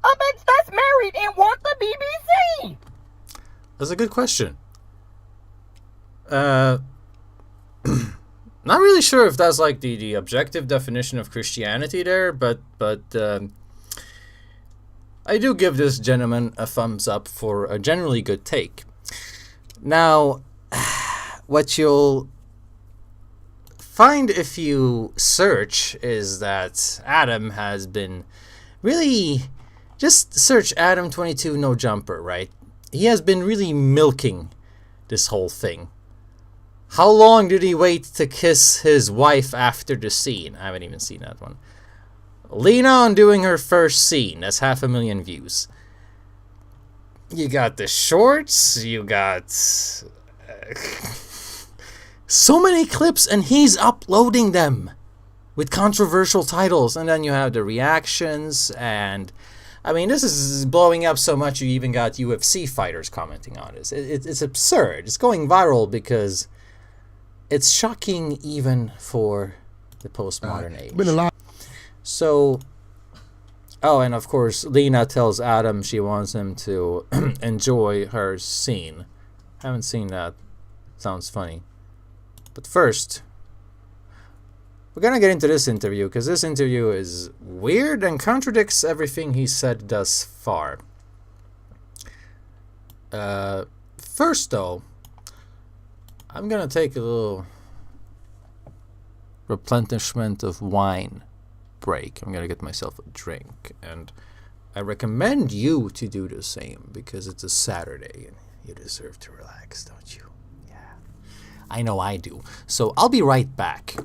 a bitch that's married and want the BBC? That's a good question. Not really sure if that's like the objective definition of Christianity there, but I do give this gentleman a thumbs up for a generally good take. Now, what you'll find if you search is that Adam has been really... Just search Adam22 no jumper, right? He has been really milking this whole thing. How long did he wait to kiss his wife after the scene? I haven't even seen that one. Lena on doing her first scene. That's 500,000 views. You got the shorts. You got... so many clips, and he's uploading them with controversial titles. And then you have the reactions, and... I mean, this is blowing up so much you even got UFC fighters commenting on it. It's absurd. It's going viral because it's shocking even for the postmodern age. Been a lot. So, oh, and of course, Lena tells Adam she wants him to enjoy her scene. Haven't seen that. Sounds funny. But first, we're gonna get into this interview because this interview is weird and contradicts everything he said thus far. First, though, I'm gonna take a little replenishment of wine break. I'm gonna get myself a drink, and I recommend you to do the same because it's a Saturday and you deserve to relax, don't you? Yeah, I know I do. So I'll be right back.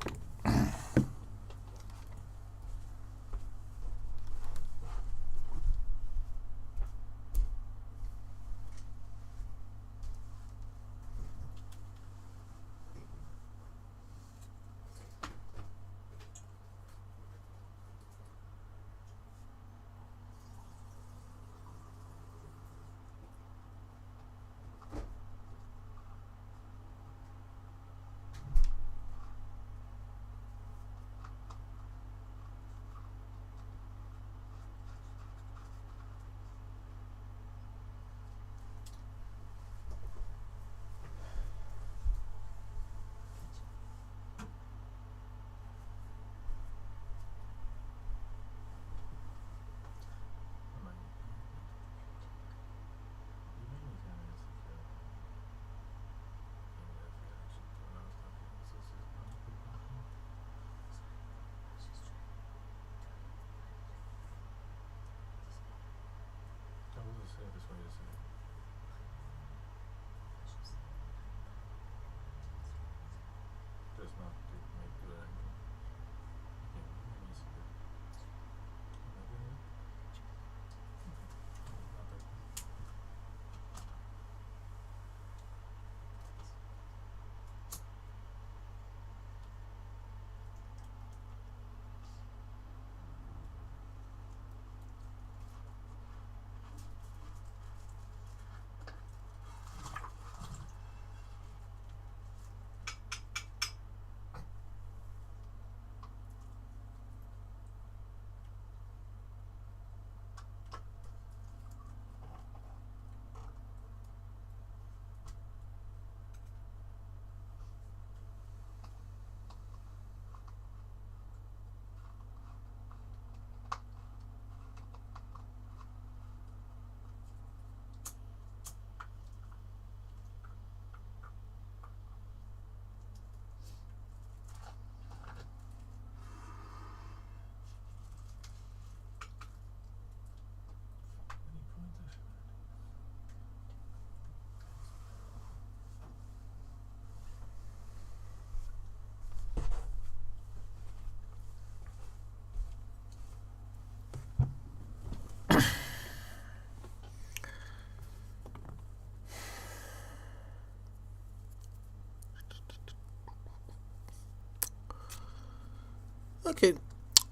Okay,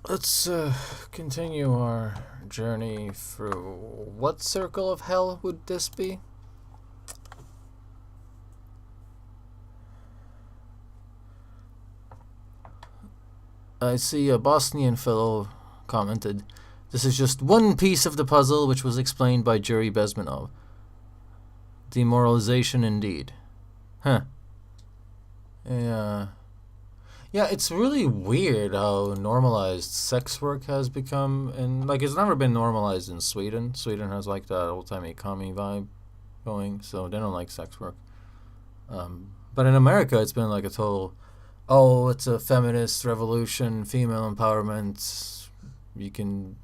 let's continue our journey through... What circle of hell would this be? I see a Bosnian fellow commented, "This is just one piece of the puzzle which was explained by Yuri Bezmenov. Demoralization indeed." Huh. Yeah. Yeah, it's really weird how normalized sex work has become. And, like, it's never been normalized in Sweden. Sweden has, like, that old-timey commie vibe going, so they don't like sex work. But in America, it's been, like, a total... Oh, it's a feminist revolution, female empowerment. You can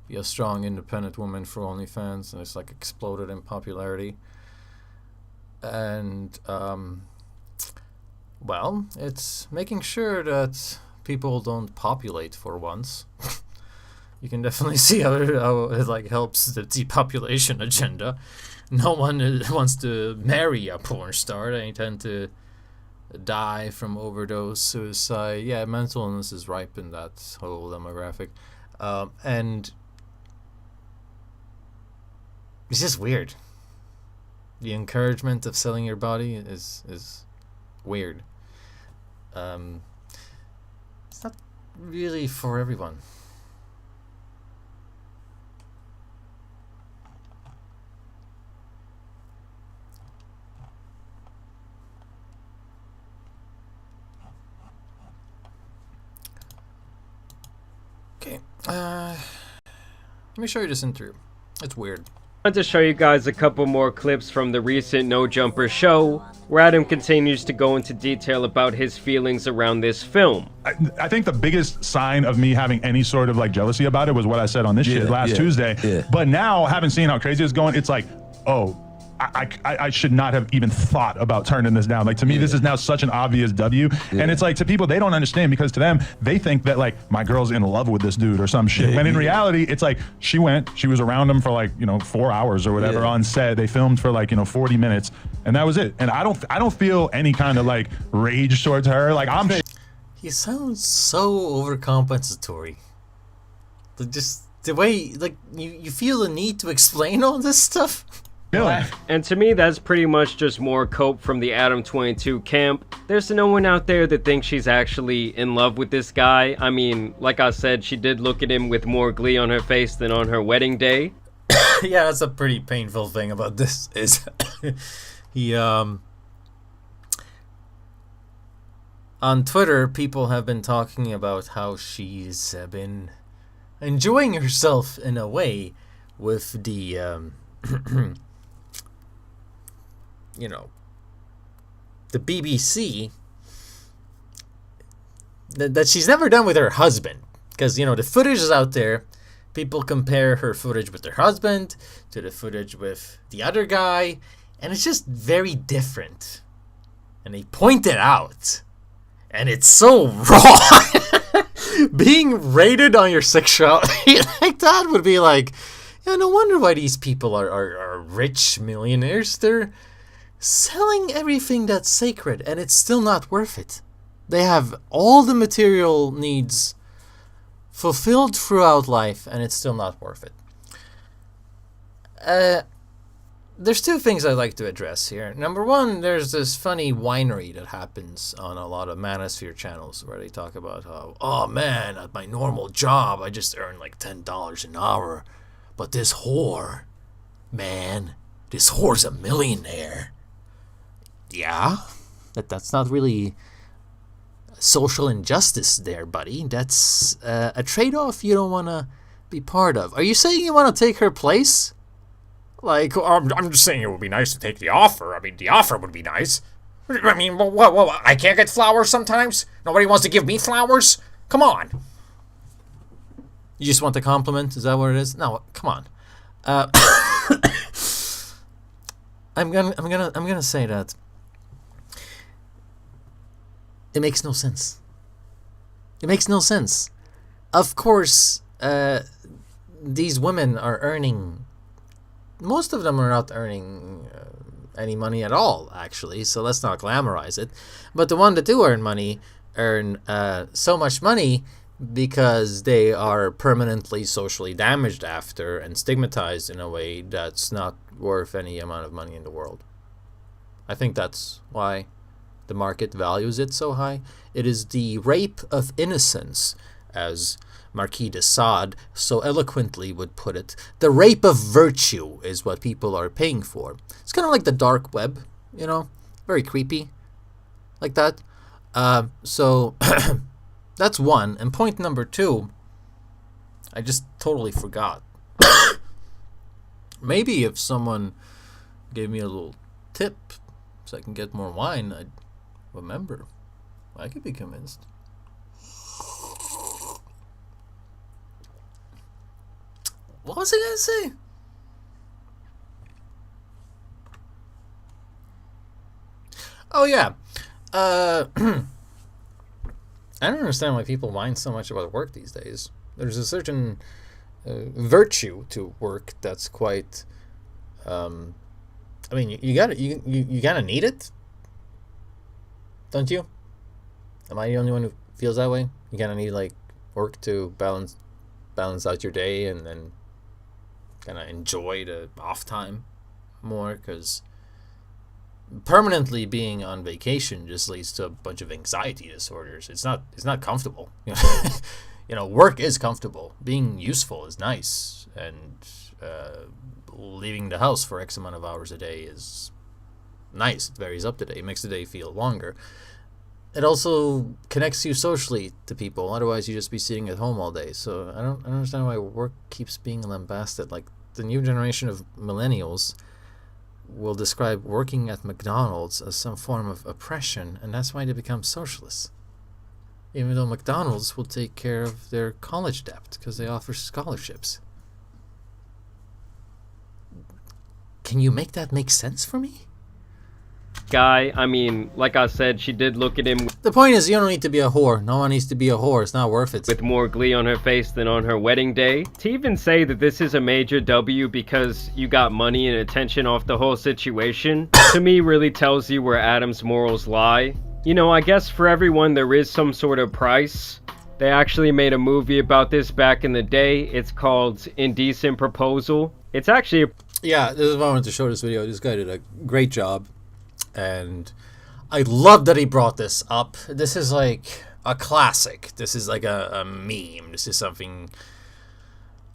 be a strong, independent woman for OnlyFans, and it's like exploded in popularity. And, well, it's making sure that people don't populate for once. You can definitely see how it like helps the depopulation agenda. No one wants to marry a porn star. They tend to die from overdose, suicide. Yeah, mental illness is ripe in that whole demographic. And it's just weird. The encouragement of selling your body is weird. It's not really for everyone. Okay, let me show you this interview. It's weird. I want to show you guys a couple more clips from the recent No Jumper show, where Adam continues to go into detail about his feelings around this film. I think the biggest sign of me having any sort of like jealousy about it was what I said on this shit last Tuesday. Yeah. But now, having seen how crazy it's going, it's like, oh, I should not have even thought about turning this down. Like, to me, this is now such an obvious W. And it's like, to people, they don't understand, because to them, they think that like my girl's in love with this dude or some shit. When in reality, it's like she was around him for like, 4 hours or whatever on set. They filmed for like, 40 minutes, and that was it. And I don't feel any kind of like rage towards her. Like, He sounds so overcompensatory. Just the way, like, you feel the need to explain all this stuff. Really? And to me, that's pretty much just more cope from the Adam 22 camp. There's no one out there that thinks she's actually in love with this guy. I mean, like I said, she did look at him with more glee on her face than on her wedding day. Yeah, that's a pretty painful thing about this, is he, on Twitter, people have been talking about how she's been enjoying herself in a way with the, the BBC that she's never done with her husband. Because, the footage is out there. People compare her footage with her husband to the footage with the other guy, and it's just very different. And they point it out. And it's so wrong. Being rated on your sexuality like that would be like, no wonder why these people are rich millionaires. They're selling everything that's sacred, and it's still not worth it. They have all the material needs fulfilled throughout life, and it's still not worth it. There's two things I'd like to address here. Number one, there's this funny winery that happens on a lot of manosphere channels where they talk about how, oh man, at my normal job, I just earn like $10 an hour. But this whore, man, this whore's a millionaire. Yeah, that's not really social injustice there, buddy. That's a trade-off you don't want to be part of. Are you saying you want to take her place? Like, I'm just saying it would be nice to take the offer. I mean, the offer would be nice. I mean, what, I can't get flowers sometimes? Nobody wants to give me flowers? Come on. You just want the compliment? Is that what it is? No, come on. I'm gonna say that it makes no sense. It makes no sense. Of course, these women are earning. Most of them are not earning any money at all, actually. So let's not glamorize it. But the one that do earn money earn so much money because they are permanently socially damaged after and stigmatized in a way that's not worth any amount of money in the world. I think that's why the market values it so high. It is the rape of innocence, as Marquis de Sade so eloquently would put it. The rape of virtue is what people are paying for. It's kind of like the dark web, you know, very creepy, like that. So that's one. And point number two, I just totally forgot. Maybe if someone gave me a little tip so I can get more wine, I'd remember. I could be convinced. What was I going to say? Oh, yeah. I don't understand why people whine so much about work these days. There's a certain virtue to work that's quite... I mean, you gotta need it, don't you? Am I the only one who feels that way? You gotta need like work to balance out your day and then kind of enjoy the off time more, because permanently being on vacation just leads to a bunch of anxiety disorders. It's not comfortable. You know, work is comfortable. Being useful is nice, and leaving the house for X amount of hours a day is nice. It varies up the day. It makes the day feel longer. It also connects you socially to people. Otherwise, you just be sitting at home all day. So I don't understand why work keeps being lambasted. Like, the new generation of millennials will describe working at McDonald's as some form of oppression, and that's why they become socialists. Even though McDonald's will take care of their college debt because they offer scholarships. Can you make that make sense for me? Guy, I mean, like I said, she did look at him The point is, you don't need to be a whore. No one needs to be a whore. It's not worth it. with more glee on her face than on her wedding day. To even say that this is a major W because you got money and attention off the whole situation, to me really tells you where Adam's morals lie. You know, I guess for everyone there is some sort of price. They actually made a movie about this back in the day. It's called Indecent Proposal. It's actually Yeah, this is why I wanted to show this video. This guy did a great job. And I love that he brought this up. This is like a classic. This is like a meme. This is something...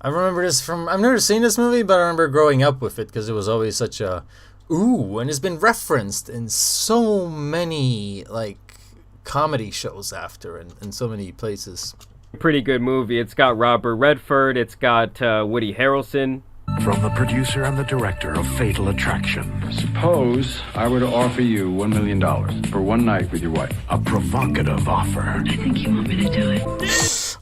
I remember this from... I've never seen this movie, but I remember growing up with it because it was always such a... Ooh, and it's been referenced in so many, like, comedy shows after and in so many places. a pretty good movie. It's got Robert Redford. It's got Woody Harrelson. From the producer and the director of Fatal Attraction. Suppose I were to offer you $1 million for one night with your wife. A provocative offer. I think you want me to do it.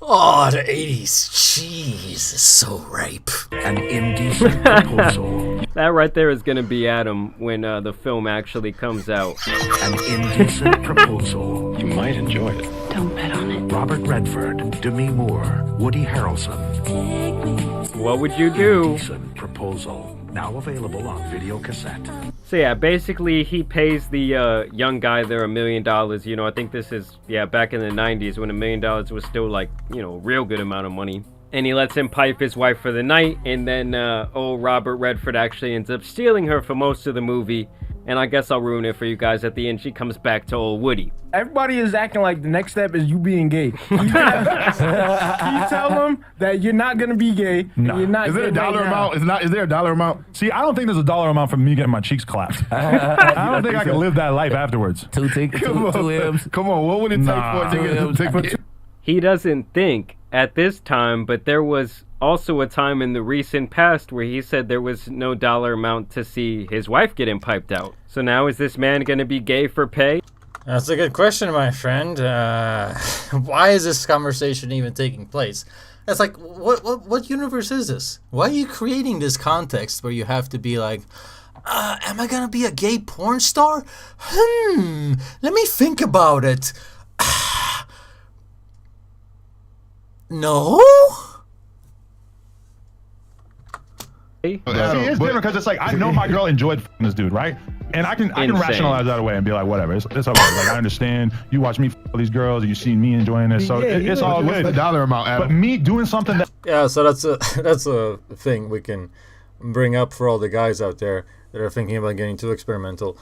Oh, the 80s cheese is so ripe. An indecent proposal. That right there is going to be Adam when the film actually comes out. An indecent proposal. You might enjoy it. Don't bet on it. Robert Redford, Demi Moore, Woody Harrelson. What would you do? Indecent proposal. Now available on video cassette. So yeah, basically he pays the young guy there $1 million. You know, I think this is, back in the 90s when $1 million was still like, a real good amount of money. And he lets him pipe his wife for the night, and then old Robert Redford actually ends up stealing her for most of the movie. And I guess I'll ruin it for you guys. At the end, she comes back to old Woody. Everybody is acting like the next step is you being gay. You tell them that you're not gonna be gay. No. You're not Is there a dollar amount? Is there a dollar amount? See, I don't think there's a dollar amount for me getting my cheeks clapped. I don't think I can live that life afterwards. Two M's. Come on, what would it take for a nigga to take? He doesn't think at this time, but there was also a time in the recent past where he said there was no dollar amount to see his wife getting piped out. So now is this man going to be gay for pay? That's a good question, my friend. Why is this conversation even taking place? It's like, what universe is this? Why are you creating this context where you have to be like, am I gonna be a gay porn star? Let me think about it. No? See, it's different because it's like I know my girl enjoyed f***ing this dude, right? And I can rationalize that away and be like, whatever, it's okay. Like I understand you watch me f*** all these girls, and you see me enjoying this, so it's all good. What's the dollar amount, Adam? But me doing something that so that's a thing we can bring up for all the guys out there that are thinking about getting too experimental.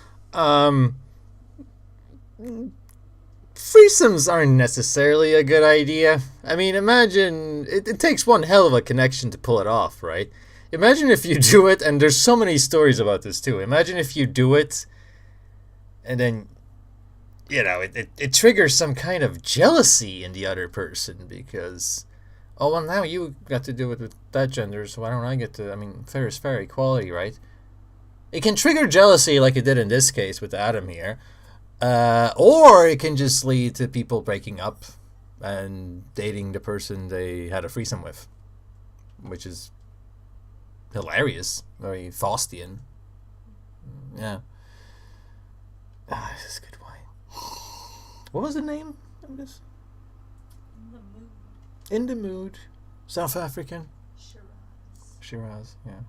Threesomes aren't necessarily a good idea. I mean, imagine it takes one hell of a connection to pull it off, right? Imagine if you do it, and there's so many stories about this too. Imagine if you do it, and then, it triggers some kind of jealousy in the other person because, oh, well, now you got to do it with that gender, so why don't I get to? I mean, fair is fair, equality, right? It can trigger jealousy like it did in this case with Adam here, or it can just lead to people breaking up and dating the person they had a threesome with, which is hilarious, very Faustian. Yeah. This is good wine. What was the name of this? In the Mood. South African. Shiraz, yeah.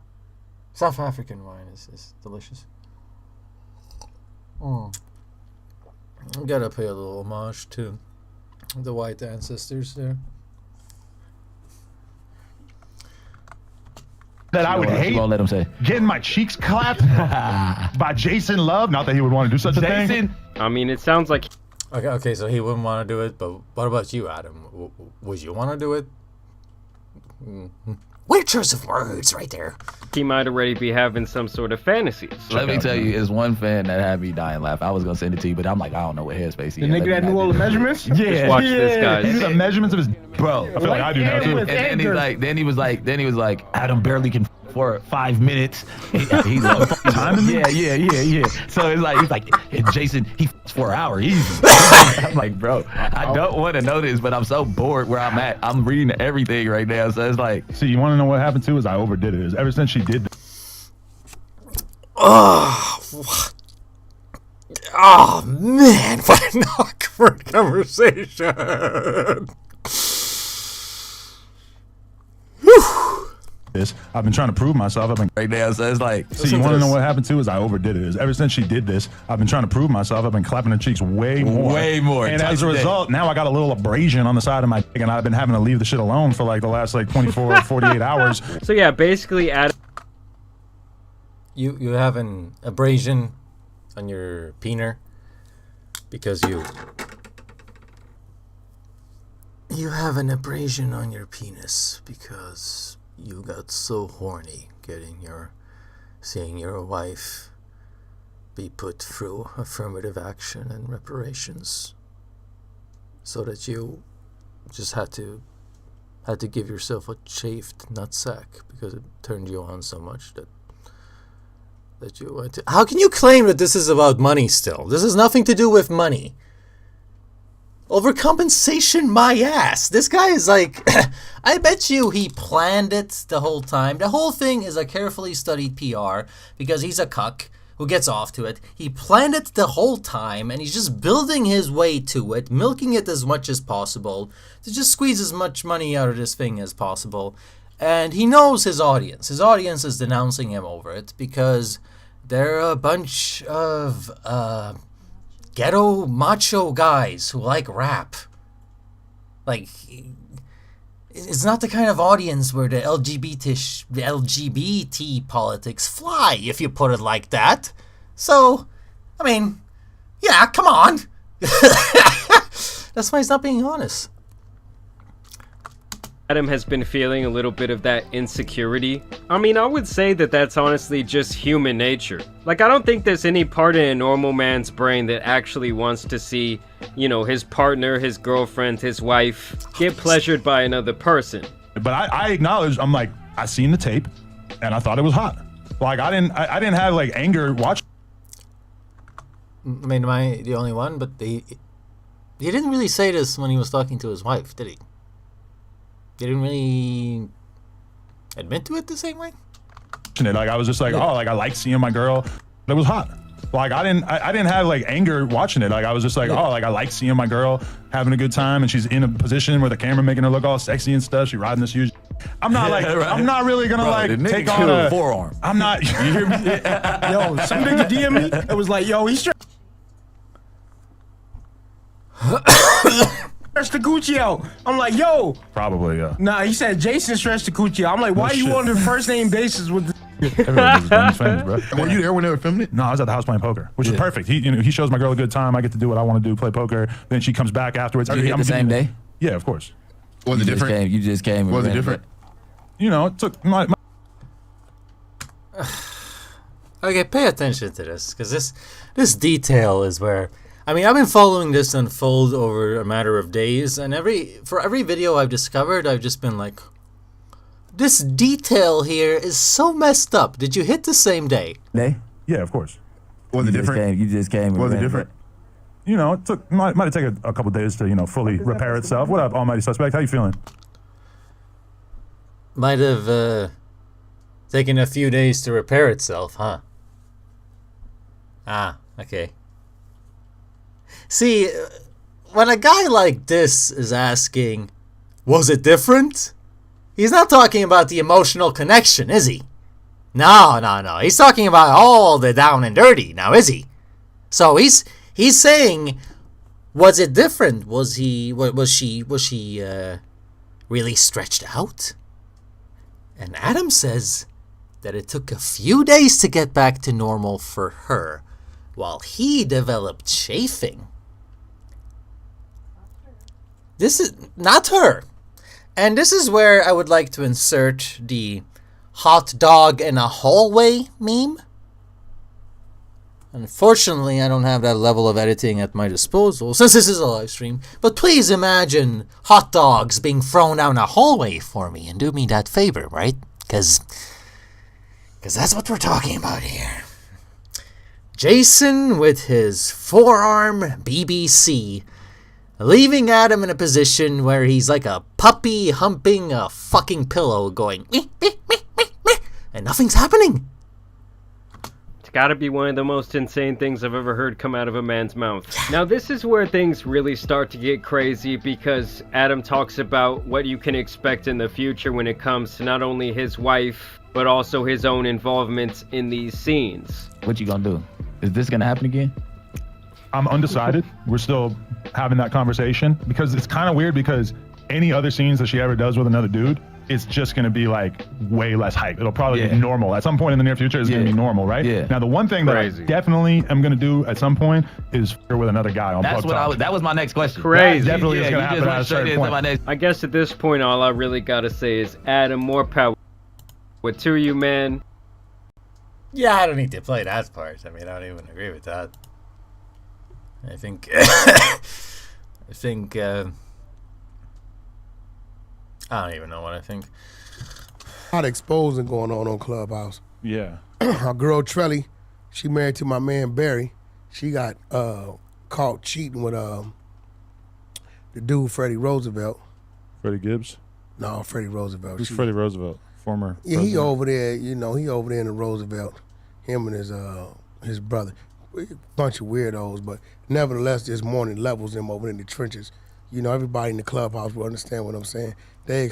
South African wine is delicious. I gotta pay a little homage to the white ancestors there. That I would hate. Won't let him say. Getting my cheeks clapped by Jason Love. Not that he would want to do such a thing. I mean, it sounds like. Okay, so he wouldn't want to do it, but what about you, Adam? Would you want to do it? Weird choice of words right there. He might already be having some sort of fantasies. Let me tell you, it's one fan that had me dying laugh. I was gonna send it to you, but I'm like, I don't know what headspace he The is. nigga that knew all the measurements? Yeah. Just watch this, guys. He knew the measurements of his bro. I feel like I do now too. And then he was like, Adam barely can for 5 minutes. He's like, yeah. So it's like, he's like, Jason, he for an hour easy. I'm like, bro, I don't want to know this, but I'm so bored where I'm at. I'm reading everything right now, so it's like. See, you want to know what happened too? Is I overdid it. Ever since she did this. Oh man, what an awkward conversation. I've been trying to prove myself. I've been right now, so it's like. See, you want to know what happened too? Is I overdid it. Ever since she did this, I've been trying to prove myself. I've been clapping her cheeks way more. And as a result, now I got a little abrasion on the side of my dick, and I've been having to leave the shit alone for like the last 24 or 48 hours. So yeah, basically, Adam. You have an abrasion on your peener because you have an abrasion on your penis because you got so horny seeing your wife be put through affirmative action and reparations, so that you just had to give yourself a chafed nutsack because it turned you on so much that you went to. How can you claim that this is about money still? This has nothing to do with money. Overcompensation, my ass. This guy is like, I bet you he planned it the whole time. The whole thing is a carefully studied PR because he's a cuck who gets off to it. He planned it the whole time and he's just building his way to it, milking it as much as possible to just squeeze as much money out of this thing as possible. And he knows his audience. His audience is denouncing him over it because they're a bunch of ghetto macho guys who like rap. Like, it's not the kind of audience where the LGBT politics fly, if you put it like that. So, I mean, yeah, come on. That's why he's not being honest. Adam has been feeling a little bit of that insecurity. I mean, I would say that that's honestly just human nature. Like, I don't think there's any part in a normal man's brain that actually wants to see, his partner, his girlfriend, his wife get pleasured by another person. But I acknowledge, I'm like, I seen the tape and I thought it was hot. Like, I didn't have like anger watching. I mean, am I the only one? But he didn't really say this when he was talking to his wife, did he? He didn't really admit to it the same way. Like, I was just like, oh, like I like seeing my girl. It was hot. Like, I didn't have like anger watching it. Like, I was just like, oh, like I like seeing my girl having a good time, and she's in a position where the camera making her look all sexy and stuff. She riding this huge. I'm not like Right. I'm not really gonna Bro, like the nigga take on killed a forearm. I'm not. You hear me? Yo, some nigga DM me. It was like, yo, he's stretched the Gucci out. I'm like, yo. Probably, yeah. Nah, he said Jason stretched the Gucci out. I'm like, why No you shit. on the first name basis with the Everybody's famous, bro. Were you there when they were filming it? No, I was at the house playing poker, which is perfect. He shows my girl a good time. I get to do what I want to do, play poker. Then she comes back afterwards. Did you hit the same day? Yeah, of course. Was it different? You just came. Was it different? You know, it took my Okay, pay attention to this, because this detail is where... I mean, I've been following this unfold over a matter of days, and for every video I've discovered, I've just been like, this detail here is so messed up. Did you hit the same day? Day? Yeah, of course. Was it different? You just came. Was it different? You know, it might have taken a couple days to, fully repair itself. What up, Almighty Suspect? How you feeling? Might have taken a few days to repair itself, huh? Ah, okay. See, when a guy like this is asking, was it different? He's not talking about the emotional connection, is he? No. He's talking about all the down and dirty, now is he? So he's saying, was it different? Was she really stretched out? And Adam says that it took a few days to get back to normal for her, while he developed chafing. This is not her. And this is where I would like to insert the hot dog in a hallway meme. Unfortunately, I don't have that level of editing at my disposal since this is a live stream. But please imagine hot dogs being thrown down a hallway for me and do me that favor, right? Because that's what we're talking about here. Jason with his forearm BBC, leaving Adam in a position where he's like a puppy humping a fucking pillow going meh, meh, meh, meh, meh, and nothing's happening. It's gotta be one of the most insane things I've ever heard come out of a man's mouth. Now this is where things really start to get crazy, because Adam talks about what you can expect in the future when it comes to not only his wife, but also his own involvement in these scenes. What you gonna do? Is this gonna happen again? I'm undecided. We're still having that conversation because it's kind of weird, because any other scenes that she ever does with another dude, it's just going to be like way less hype. It'll probably be normal. At some point in the near future, it's going to be normal, right? Yeah. Now, the one thing that I definitely am going to do at some point is f*** with another guy on That's Plug what Talk. that was my next question. Crazy. That definitely is going to happen at a certain point. I guess at this point, all I really gotta say is, Adam, more power to you, man. Yeah, I don't need to play that part. I mean, I don't even agree with that. I think I don't even know what I think. A lot of exposing going on Clubhouse. Yeah. Our girl Trelly, she married to my man Barry. She got caught cheating with the dude Freddie Roosevelt. Freddie Gibbs? No, Freddie Roosevelt. Who's Freddie Roosevelt? Former Yeah, president. he over there, he over there in the Roosevelt. Him and his brother. Bunch of weirdos, but nevertheless, there's more than levels them over in the trenches. Everybody in the clubhouse will understand what I'm saying. They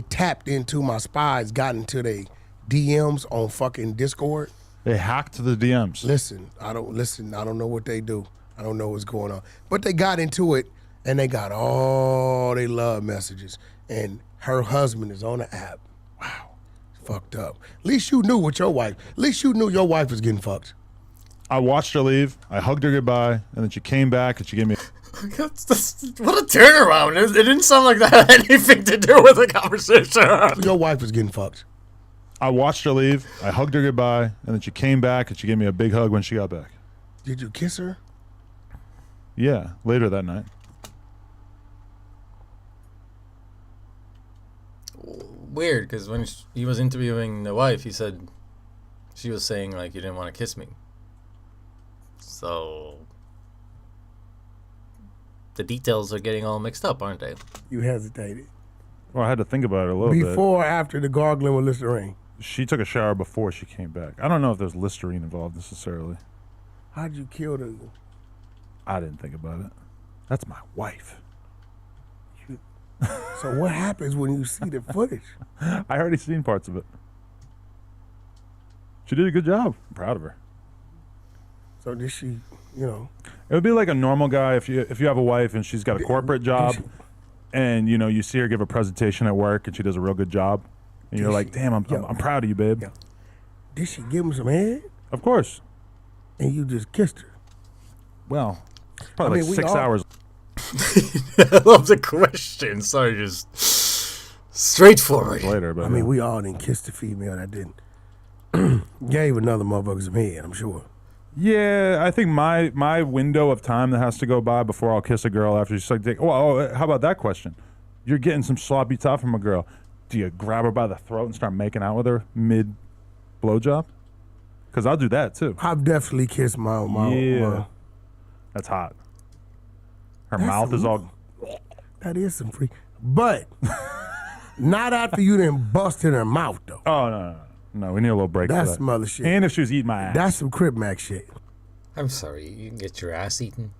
tapped into my spies, got into their DMs on fucking Discord. They hacked the DMs. Listen, I don't know what they do. I don't know what's going on. But they got into it, and they got all they love messages. And her husband is on the app. Wow, fucked up. At least you knew with your wife. At least you knew your wife was getting fucked. I watched her leave. I hugged her goodbye, and then she came back and she gave me. What a turnaround! It didn't sound like that had anything to do with the conversation. Your wife was getting fucked. I watched her leave. I hugged her goodbye, and then she came back and she gave me a big hug when she got back. Did you kiss her? Yeah, later that night. Weird, because when he was interviewing the wife, he said she was saying like, "You didn't want to kiss me." So the details are getting all mixed up, aren't they? You hesitated. Well, I had to think about it a little bit. Before or after the gargling with Listerine? She took a shower before she came back. I don't know if there's Listerine involved necessarily. How'd you kill the... I didn't think about it. That's my wife. So what happens when you see the footage? I already seen parts of it. She did a good job. I'm proud of her. So did she, you know? It would be like a normal guy if you have a wife and she's got a corporate job, and you know you see her give a presentation at work and she does a real good job, and you're like, damn, I'm proud of you, babe. Did she give him some head? Of course. And you just kissed her? Well, it's probably like 6 hours. I love the question. Sorry, just straightforward. Later, but I mean, we all didn't kiss the female that didn't. Gave another motherfucker some head, I'm sure. Yeah, I think my window of time that has to go by before I'll kiss a girl after she's like, how about that question? You're getting some sloppy top from a girl. Do you grab her by the throat and start making out with her mid blowjob? Because I'll do that too. I've definitely kissed my That's hot. Her mouth is all. That is some free. But not after you done busted her mouth though. Oh no, we need a little break. That's for that. some other shit. And if she was eating my ass. That's some Crip Mac shit. I'm sorry, you can get your ass eaten.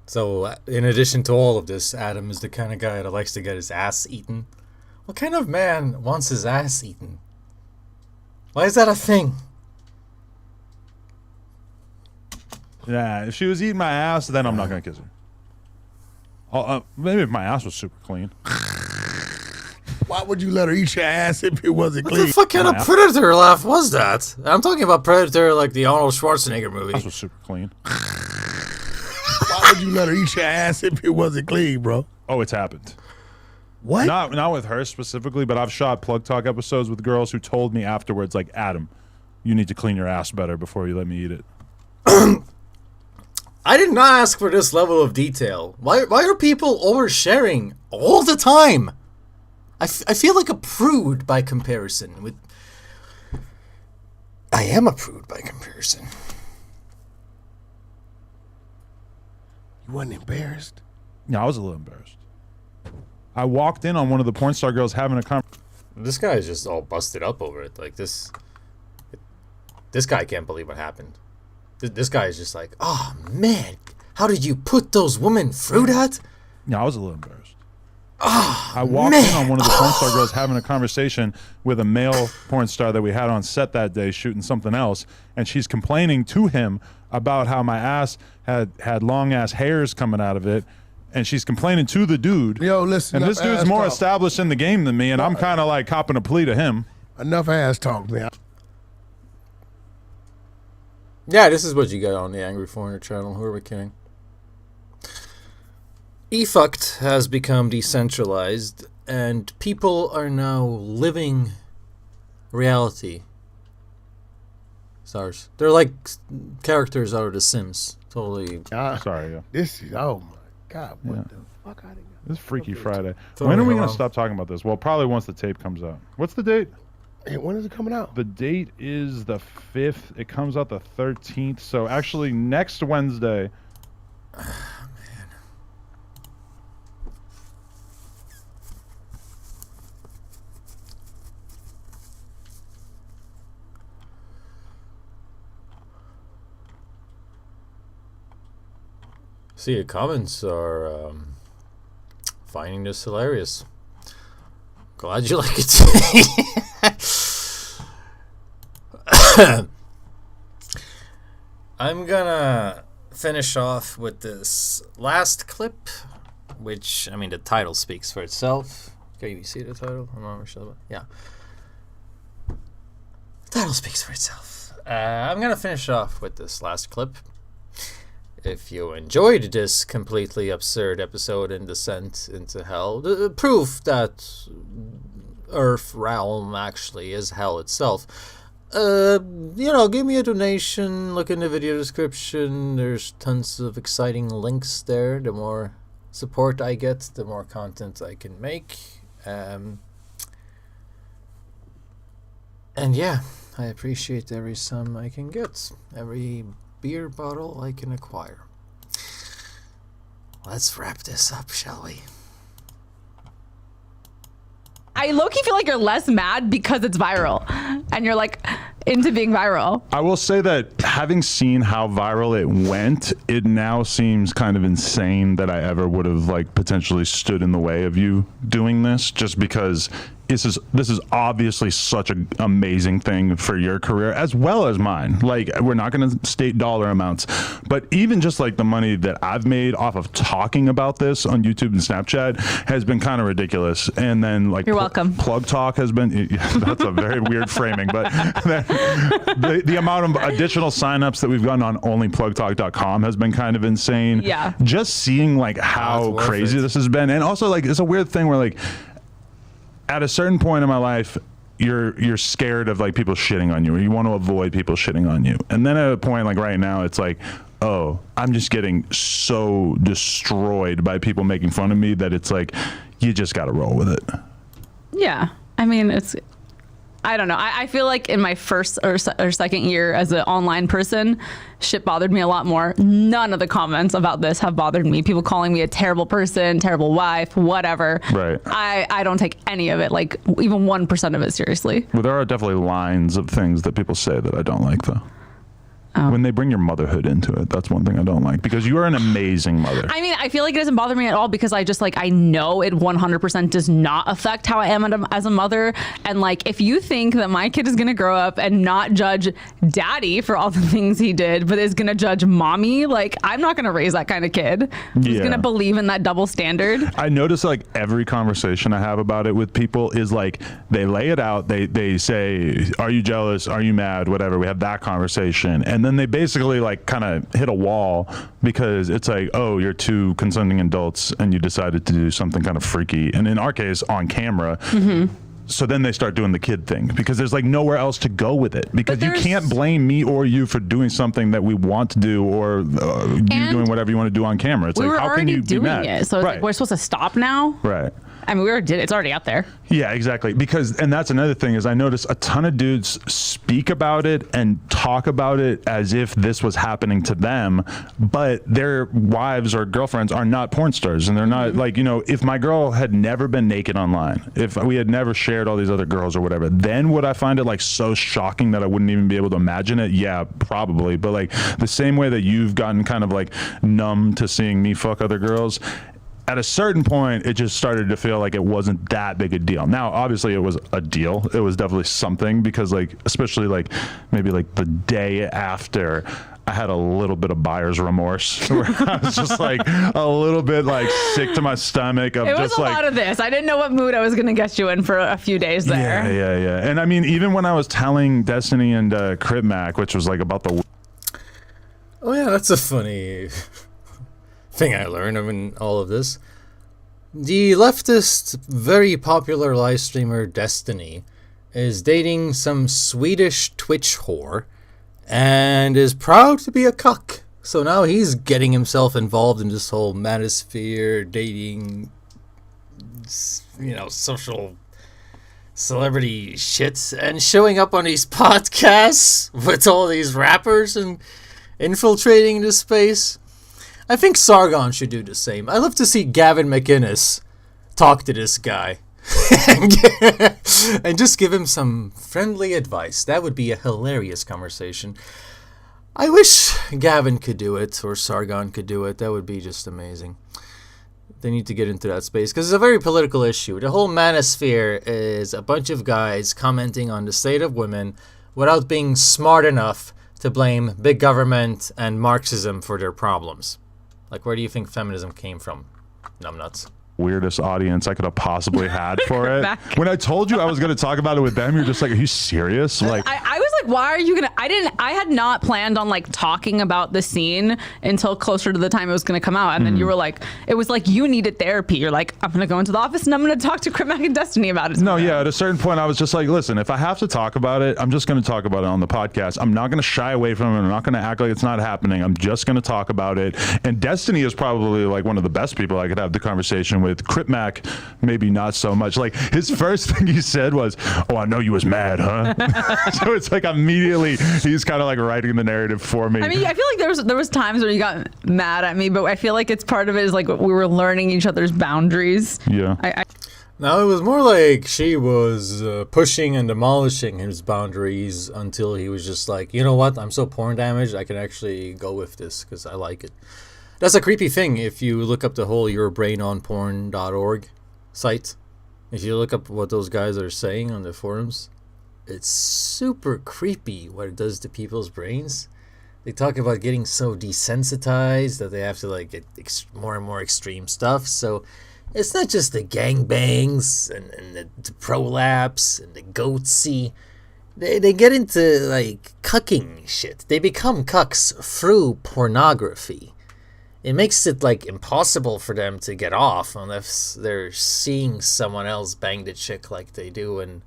So, in addition to all of this, Adam is the kind of guy that likes to get his ass eaten. What kind of man wants his ass eaten? Why is that a thing? Yeah, if she was eating my ass, then I'm not gonna kiss her. Maybe if my ass was super clean. Why would you let her eat your ass if it wasn't What clean? the fuck kind of Predator laugh was that? I'm talking about Predator like the Arnold Schwarzenegger movie. That was super clean. Why would you let her eat your ass if it wasn't clean, bro? Oh, it's happened. What? Not with her specifically, but I've shot Plug Talk episodes with girls who told me afterwards, like, Adam, you need to clean your ass better before you let me eat it. I did not ask for this level of detail. Why are people oversharing all the time? I feel like a prude by comparison. I am a prude by comparison. You wasn't embarrassed? Yeah, I was a little embarrassed. I walked in on one of the porn star girls having a conversation. This guy is just all busted up over it. Like this guy can't believe what happened. This guy is just like, oh man, how did you put those women through that? Yeah, I was a little embarrassed. Oh, I walked in on one of the porn star girls having a conversation with a male porn star that we had on set that day shooting something else, and she's complaining to him about how my ass had long ass hairs coming out of it, and she's complaining to the dude. Yo, listen. And this dude's more established in the game than me, and I'm kind of like copping a plea to him. Enough ass talk, man. Yeah, this is what you get on the Angry Foreigner channel. Who are we kidding? eFucked has become decentralized, and people are now living reality stars. They're like characters out of The Sims. Totally. Sorry, yeah. This is, oh my God, what the fuck? This is Freaky Friday. Totally When are we going wrong. to stop talking about this? Well, probably once the tape comes out. What's the date? Hey, when is it coming out? The date is the 5th. It comes out the 13th. So actually next Wednesday. See, the comments are finding this hilarious. Glad you like it today. I'm gonna finish off with this last clip, which, I mean, the title speaks for itself. Okay, you see the title? I'm not sure. Yeah. The title speaks for itself. I'm gonna finish off with this last clip. If you enjoyed this completely absurd episode in Descent into Hell, the proof that Earth realm actually is hell itself, give me a donation, look in the video description, there's tons of exciting links there. The more support I get, the more content I can make. And yeah, I appreciate every sum I can get, every beer bottle I can acquire. Let's wrap this up, shall we? I low-key feel like you're less mad because it's viral. And you're like, into being viral. I will say that having seen how viral it went, it now seems kind of insane that I ever would have like potentially stood in the way of you doing this, just because this is obviously such an amazing thing for your career as well as mine. Like, we're not going to state dollar amounts, but even just like the money that I've made off of talking about this on YouTube and Snapchat has been kind of ridiculous. And then like you're welcome. Plug Talk has been, that's a very weird framing, but the amount of additional signups that we've gotten on onlyplugtalk.com has been kind of insane. Yeah. Just seeing like how crazy this has been. And also like, it's a weird thing where like, at a certain point in my life, you're scared of like people shitting on you, or you want to avoid people shitting on you. And then at a point like right now, it's like, oh, I'm just getting so destroyed by people making fun of me that it's like, you just got to roll with it. Yeah. I mean, I don't know. I feel like in my first or second year as an online person, shit bothered me a lot more. None of the comments about this have bothered me. People calling me a terrible person, terrible wife, whatever. Right. I don't take any of it, like even 1% of it seriously. Well, there are definitely lines of things that people say that I don't like, though. When they bring your motherhood into it, that's one thing I don't like, because you are an amazing mother. I mean, I feel like it doesn't bother me at all, because I just like, I know it 100% does not affect how I am as a mother. And like, if you think that my kid is going to grow up and not judge daddy for all the things he did, but is going to judge mommy, like, I'm not going to raise that kind of kid who's going to believe in that double standard. I notice like every conversation I have about it with people is like, they lay it out. They say, are you jealous? Are you mad? Whatever. We have that conversation. And then they basically like kind of hit a wall, because it's like, oh, you're two consenting adults and you decided to do something kind of freaky, and in our case on camera. So then they start doing the kid thing, because there's like nowhere else to go with it, because you can't blame me or you for doing something that we want to do, or you doing whatever you want to do on camera. It's we like, were how can already you be doing mad? it, so it's like, we're supposed to stop now. Right. I mean, we already did it. It's already out there. Yeah, exactly. Because, and that's another thing, is I notice a ton of dudes speak about it and talk about it as if this was happening to them, but their wives or girlfriends are not porn stars, and they're not like, you know, if my girl had never been naked online, if we had never shared all these other girls or whatever, then would I find it like so shocking that I wouldn't even be able to imagine it? Yeah, probably. But like the same way that you've gotten kind of like numb to seeing me fuck other girls, at a certain point, it just started to feel like it wasn't that big a deal. Now, obviously, it was a deal. It was definitely something, because, like, especially like maybe like the day after, I had a little bit of buyer's remorse, where I was just like a little bit like sick to my stomach. Of It was just a like, lot of this. I didn't know what mood I was going to get you in for a few days there. Yeah. And I mean, even when I was telling Destiny and Crit Mac, which was like about the. Oh yeah, that's a funny thing I learned in all of this. The leftist, very popular live streamer Destiny is dating some Swedish Twitch whore and is proud to be a cuck. So now he's getting himself involved in this whole manosphere, dating, you know, social celebrity shit, and showing up on these podcasts with all these rappers and infiltrating the space. I think Sargon should do the same. I love to see Gavin McInnes talk to this guy and just give him some friendly advice. That would be a hilarious conversation. I wish Gavin could do it, or Sargon could do it. That would be just amazing. They need to get into that space, because it's a very political issue. The whole manosphere is a bunch of guys commenting on the state of women without being smart enough to blame big government and Marxism for their problems. Like, where do you think feminism came from? Numbnuts. Weirdest audience I could have possibly had for it. When I told you I was going to talk about it with them, you're just like, are you serious? Like, I was like, why are you gonna? I had not planned on like talking about the scene until closer to the time it was gonna come out, and then you were like, it was like you needed therapy. You're like, I'm gonna go into the office and I'm gonna talk to Crit Mac and Destiny about it. No, yeah. At a certain point, I was just like, listen, if I have to talk about it, I'm just going to talk about it on the podcast. I'm not going to shy away from it. I'm not going to act like it's not happening. I'm just going to talk about it. And Destiny is probably like one of the best people I could have the conversation with. Crit Mac, maybe not so much. Like, his first thing he said was, "Oh, I know you was mad, huh?" So it's like immediately he's kind of like writing the narrative for me. I mean, I feel like there was times where you got mad at me, but I feel like it's part of it is like we were learning each other's boundaries. Yeah. No, it was more like she was pushing and demolishing his boundaries until he was just like, you know what, I'm so porn damaged, I can actually go with this because I like it. That's a creepy thing if you look up the whole yourbrainonporn.org site. If you look up what those guys are saying on the forums, it's super creepy what it does to people's brains. They talk about getting so desensitized that they have to like get more and more extreme stuff. So it's not just the gangbangs and the prolapse and the goatsy. They get into like cucking shit. They become cucks through pornography. It makes it like impossible for them to get off unless they're seeing someone else bang the chick like they do in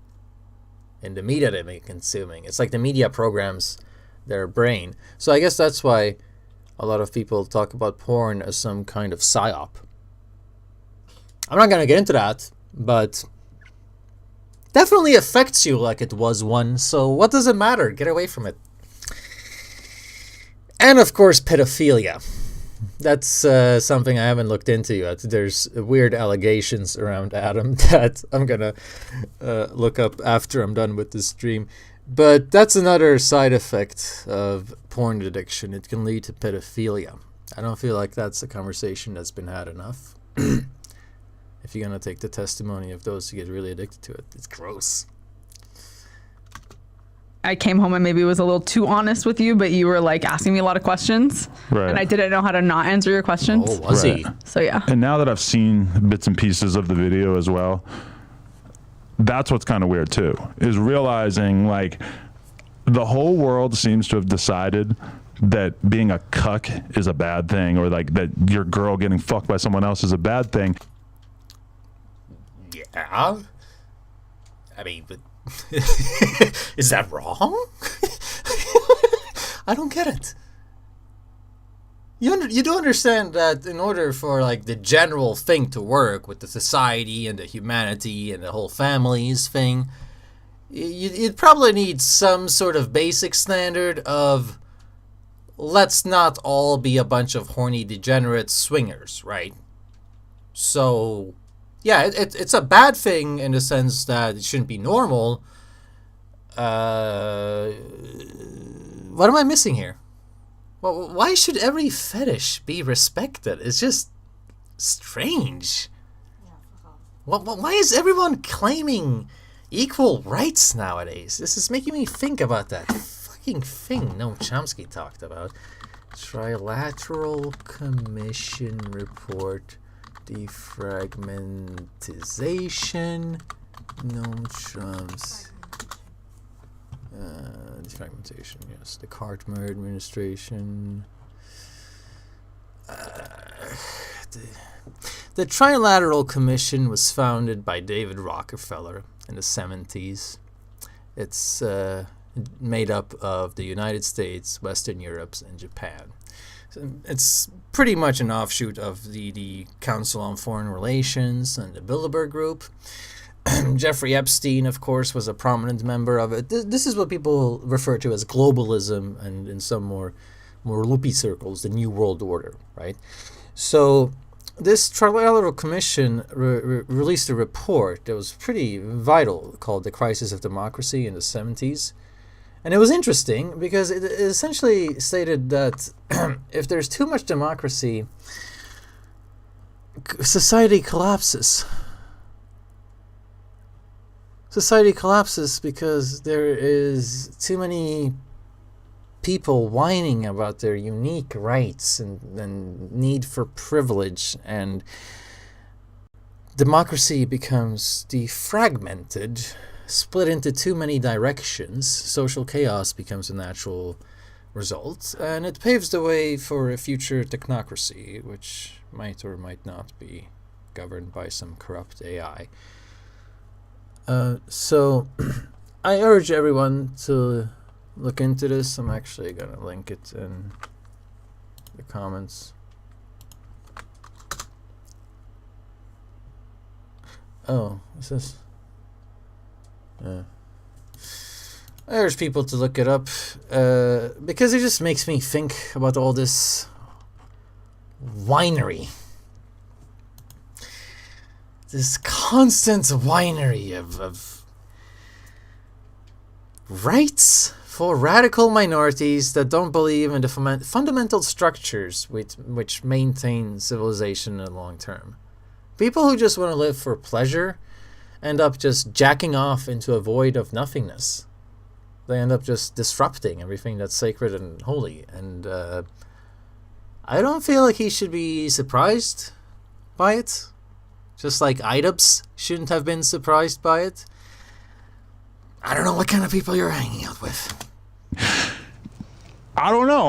the media they're consuming. It's like the media programs their brain. So I guess that's why a lot of people talk about porn as some kind of psyop. I'm not going to get into that, but definitely affects you like it was one. So what does it matter? Get away from it. And of course, pedophilia. That's something I haven't looked into yet. There's weird allegations around Adam that I'm going to look up after I'm done with this stream. But that's another side effect of porn addiction. It can lead to pedophilia. I don't feel like that's a conversation that's been had enough. If you're going to take the testimony of those who get really addicted to it, it's gross. I came home and maybe was a little too honest with you, but you were like asking me a lot of questions. Right. And I didn't know how to not answer your questions. Oh, was he? So yeah. And now that I've seen bits and pieces of the video as well, that's what's kind of weird too, is realizing like the whole world seems to have decided that being a cuck is a bad thing, or like that your girl getting fucked by someone else is a bad thing. Yeah. I mean, but is that wrong? I don't get it. You do understand that in order for like the general thing to work with the society and the humanity and the whole families thing, you'd probably need some sort of basic standard of let's not all be a bunch of horny degenerate swingers, right? So yeah, it's a bad thing in the sense that it shouldn't be normal. What am I missing here? Well, why should every fetish be respected? It's just strange. Why is everyone claiming equal rights nowadays? This is making me think about that fucking thing Noam Chomsky talked about. Trilateral Commission Report. Defragmentization. Noam Chomsky. Defragmentation, yes. The Cartmer administration. The Trilateral Commission was founded by David Rockefeller in the 70s. It's made up of the United States, Western Europe, and Japan. It's pretty much an offshoot of the Council on Foreign Relations and the Bilderberg Group. Jeffrey Epstein, of course, was a prominent member of it. This is what people refer to as globalism, and in some more loopy circles, the New World Order, right? So this Trilateral Commission released a report that was pretty vital called The Crisis of Democracy in the 70s. And it was interesting because it essentially stated that if there's too much democracy, society collapses. Society collapses because there is too many people whining about their unique rights and need for privilege, and democracy becomes defragmented, split into too many directions. Social chaos becomes a natural result, and it paves the way for a future technocracy, which might or might not be governed by some corrupt AI. So I urge everyone to look into this. I'm actually going to link it in the comments. Oh, what's this? Yeah. I urge people to look it up because it just makes me think about all this winery. this constant whinery of rights for radical minorities that don't believe in the fundamental structures which maintain civilization in the long term. People who just want to live for pleasure end up just jacking off into a void of nothingness. They end up just disrupting everything that's sacred and holy. And I don't feel like he should be surprised by it. Just like IDUBS shouldn't have been surprised by it. I don't know what kind of people you're hanging out with. I don't know.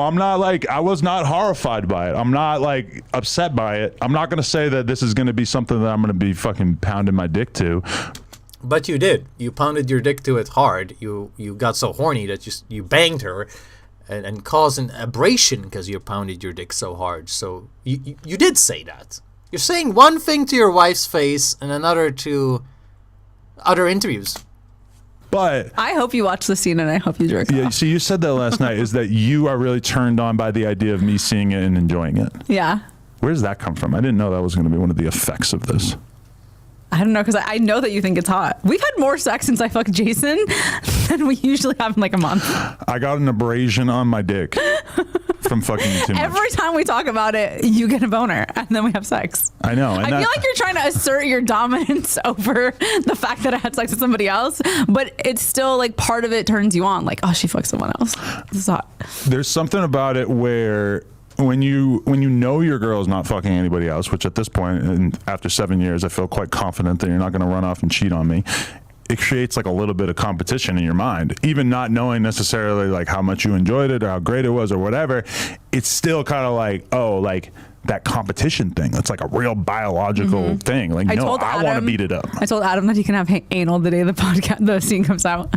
I was not horrified by it. I'm not like upset by it. I'm not going to say that this is going to be something that I'm going to be fucking pounding my dick to. But you did. You pounded your dick to it hard. You got so horny that you banged her and caused an abrasion because you pounded your dick so hard. So you did say that. You're saying one thing to your wife's face and another to other interviews. But I hope you watch the scene and I hope you jerk off. So you said that last night, is that you are really turned on by the idea of me seeing it and enjoying it. Yeah. Where does that come from? I didn't know that was going to be one of the effects of this. I don't know, because I know that you think it's hot. We've had more sex since I fucked Jason than we usually have in like a month. I got an abrasion on my dick from fucking you too much. Every time we talk about it, you get a boner, and then we have sex. I know. I feel like you're trying to assert your dominance over the fact that I had sex with somebody else, but it's still like part of it turns you on. Like, oh, she fucked someone else. This is hot. There's something about it where when you know your girl's not fucking anybody else, which at this point, and after 7 years, I feel quite confident that you're not going to run off and cheat on me. It creates like a little bit of competition in your mind, even not knowing necessarily like how much you enjoyed it or how great it was or whatever. It's still kind of like, oh, like that competition thing. That's like a real biological thing. Like, I want to beat it up. I told Adam that he can have anal the day the scene comes out.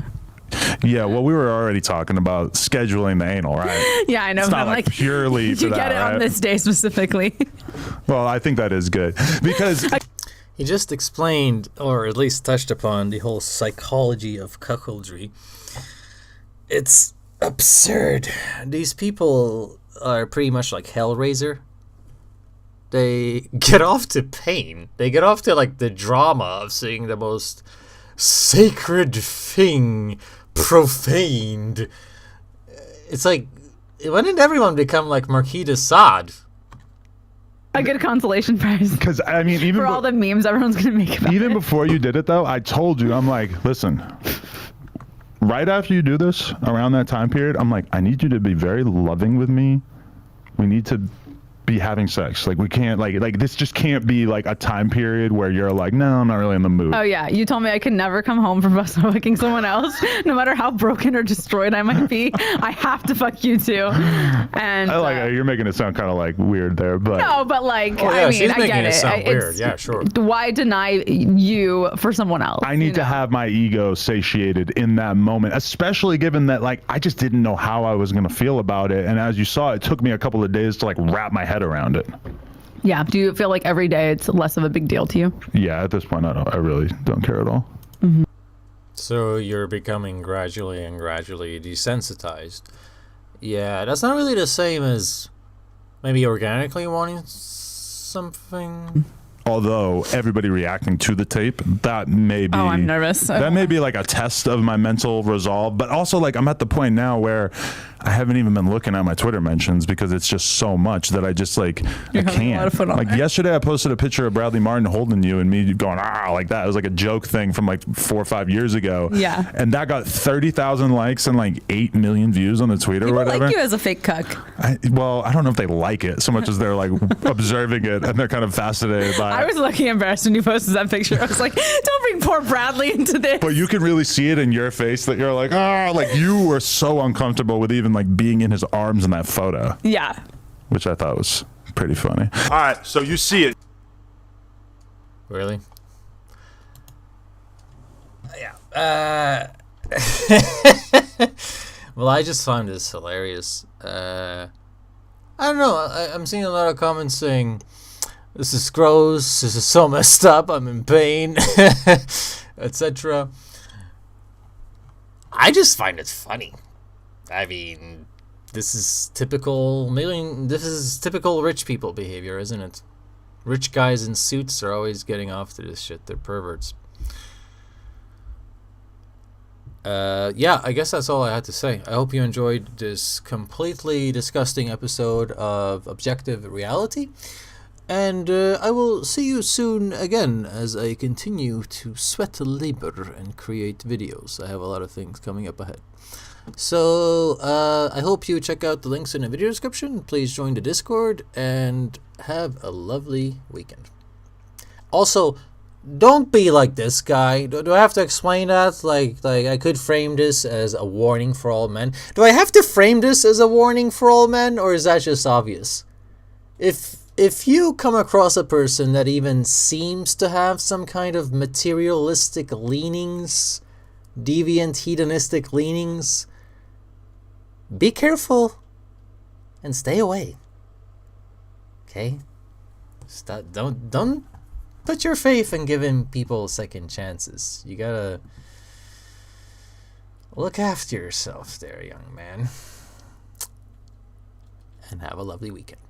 Yeah, well, we were already talking about scheduling the anal, right? Yeah, I know. It's not like purely for you that, get it right? on this day specifically. Well, I think that is good because he just explained, or at least touched upon, the whole psychology of cuckoldry. It's absurd. These people are pretty much like Hellraiser. They get off to pain. They get off to like the drama of seeing the most sacred thing profaned. It's like, when did everyone become like Marquis de Sade? A good consolation prize. Because I mean, even for all the memes everyone's gonna make about even it. before you did it though, I told you, I'm like, listen, right after you do this, around that time period, I'm like, I need you to be very loving with me. We need to be having sex. Like, we can't like this just can't be like a time period where you're like, no, I'm not really in the mood. Oh yeah, you told me I could never come home from fucking someone else, no matter how broken or destroyed I might be. I have to fuck you too. And I like you're making it sound kind of like weird there, but no, but like oh, yeah, I mean, she's I making get it it. sound weird. Yeah, sure. Why deny you for someone else? I need to have my ego satiated in that moment, especially given that like I just didn't know how I was gonna feel about it, and as you saw, it took me a couple of days to like wrap my head around it. Yeah. Do you feel like every day it's less of a big deal to you? Yeah, at this point, I really don't care at all. Mm-hmm. So you're becoming gradually desensitized. Yeah, that's not really the same as maybe organically wanting something. Although everybody reacting to the tape, that may be. Oh, I'm nervous. That may be like a test of my mental resolve, but also like I'm at the point now where I haven't even been looking at my Twitter mentions because it's just so much that I just like I can't. Like yesterday, I posted a picture of Bradley Martin holding you and me going like that. It was like a joke thing from like 4 or 5 years ago. Yeah. And that got 30,000 likes and like 8 million views on the tweet or People whatever. like you as a fake cuck. Well, I don't know if they like it so much as they're like observing it and they're kind of fascinated by it. I was looking embarrassed when you posted that picture. I was like, don't bring poor Bradley into this. But you can really see it in your face that you're like, like you were so uncomfortable with even like being in his arms in that photo. Yeah. Which I thought was pretty funny. All right, so you see it. Really? Yeah. Well, I just found this hilarious. I don't know. I'm seeing a lot of comments saying, this is gross, this is so messed up, I'm in pain, etc. I just find it funny. I mean, this is typical rich people behavior, isn't it? Rich guys in suits are always getting off to this shit. They're perverts. Yeah, I guess that's all I had to say. I hope you enjoyed this completely disgusting episode of Objective Reality. And I will see you soon again as I continue to sweat labor and create videos. I have a lot of things coming up ahead. So I hope you check out the links in the video description. Please join the Discord and have a lovely weekend. Also, don't be like this guy. Do I have to explain that? Like I could frame this as a warning for all men. Do I have to frame this as a warning for all men, or is that just obvious? If you come across a person that even seems to have some kind of materialistic leanings, deviant hedonistic leanings, be careful and stay away. Okay? Don't put your faith in giving people second chances. You gotta look after yourself there, young man. And have a lovely weekend.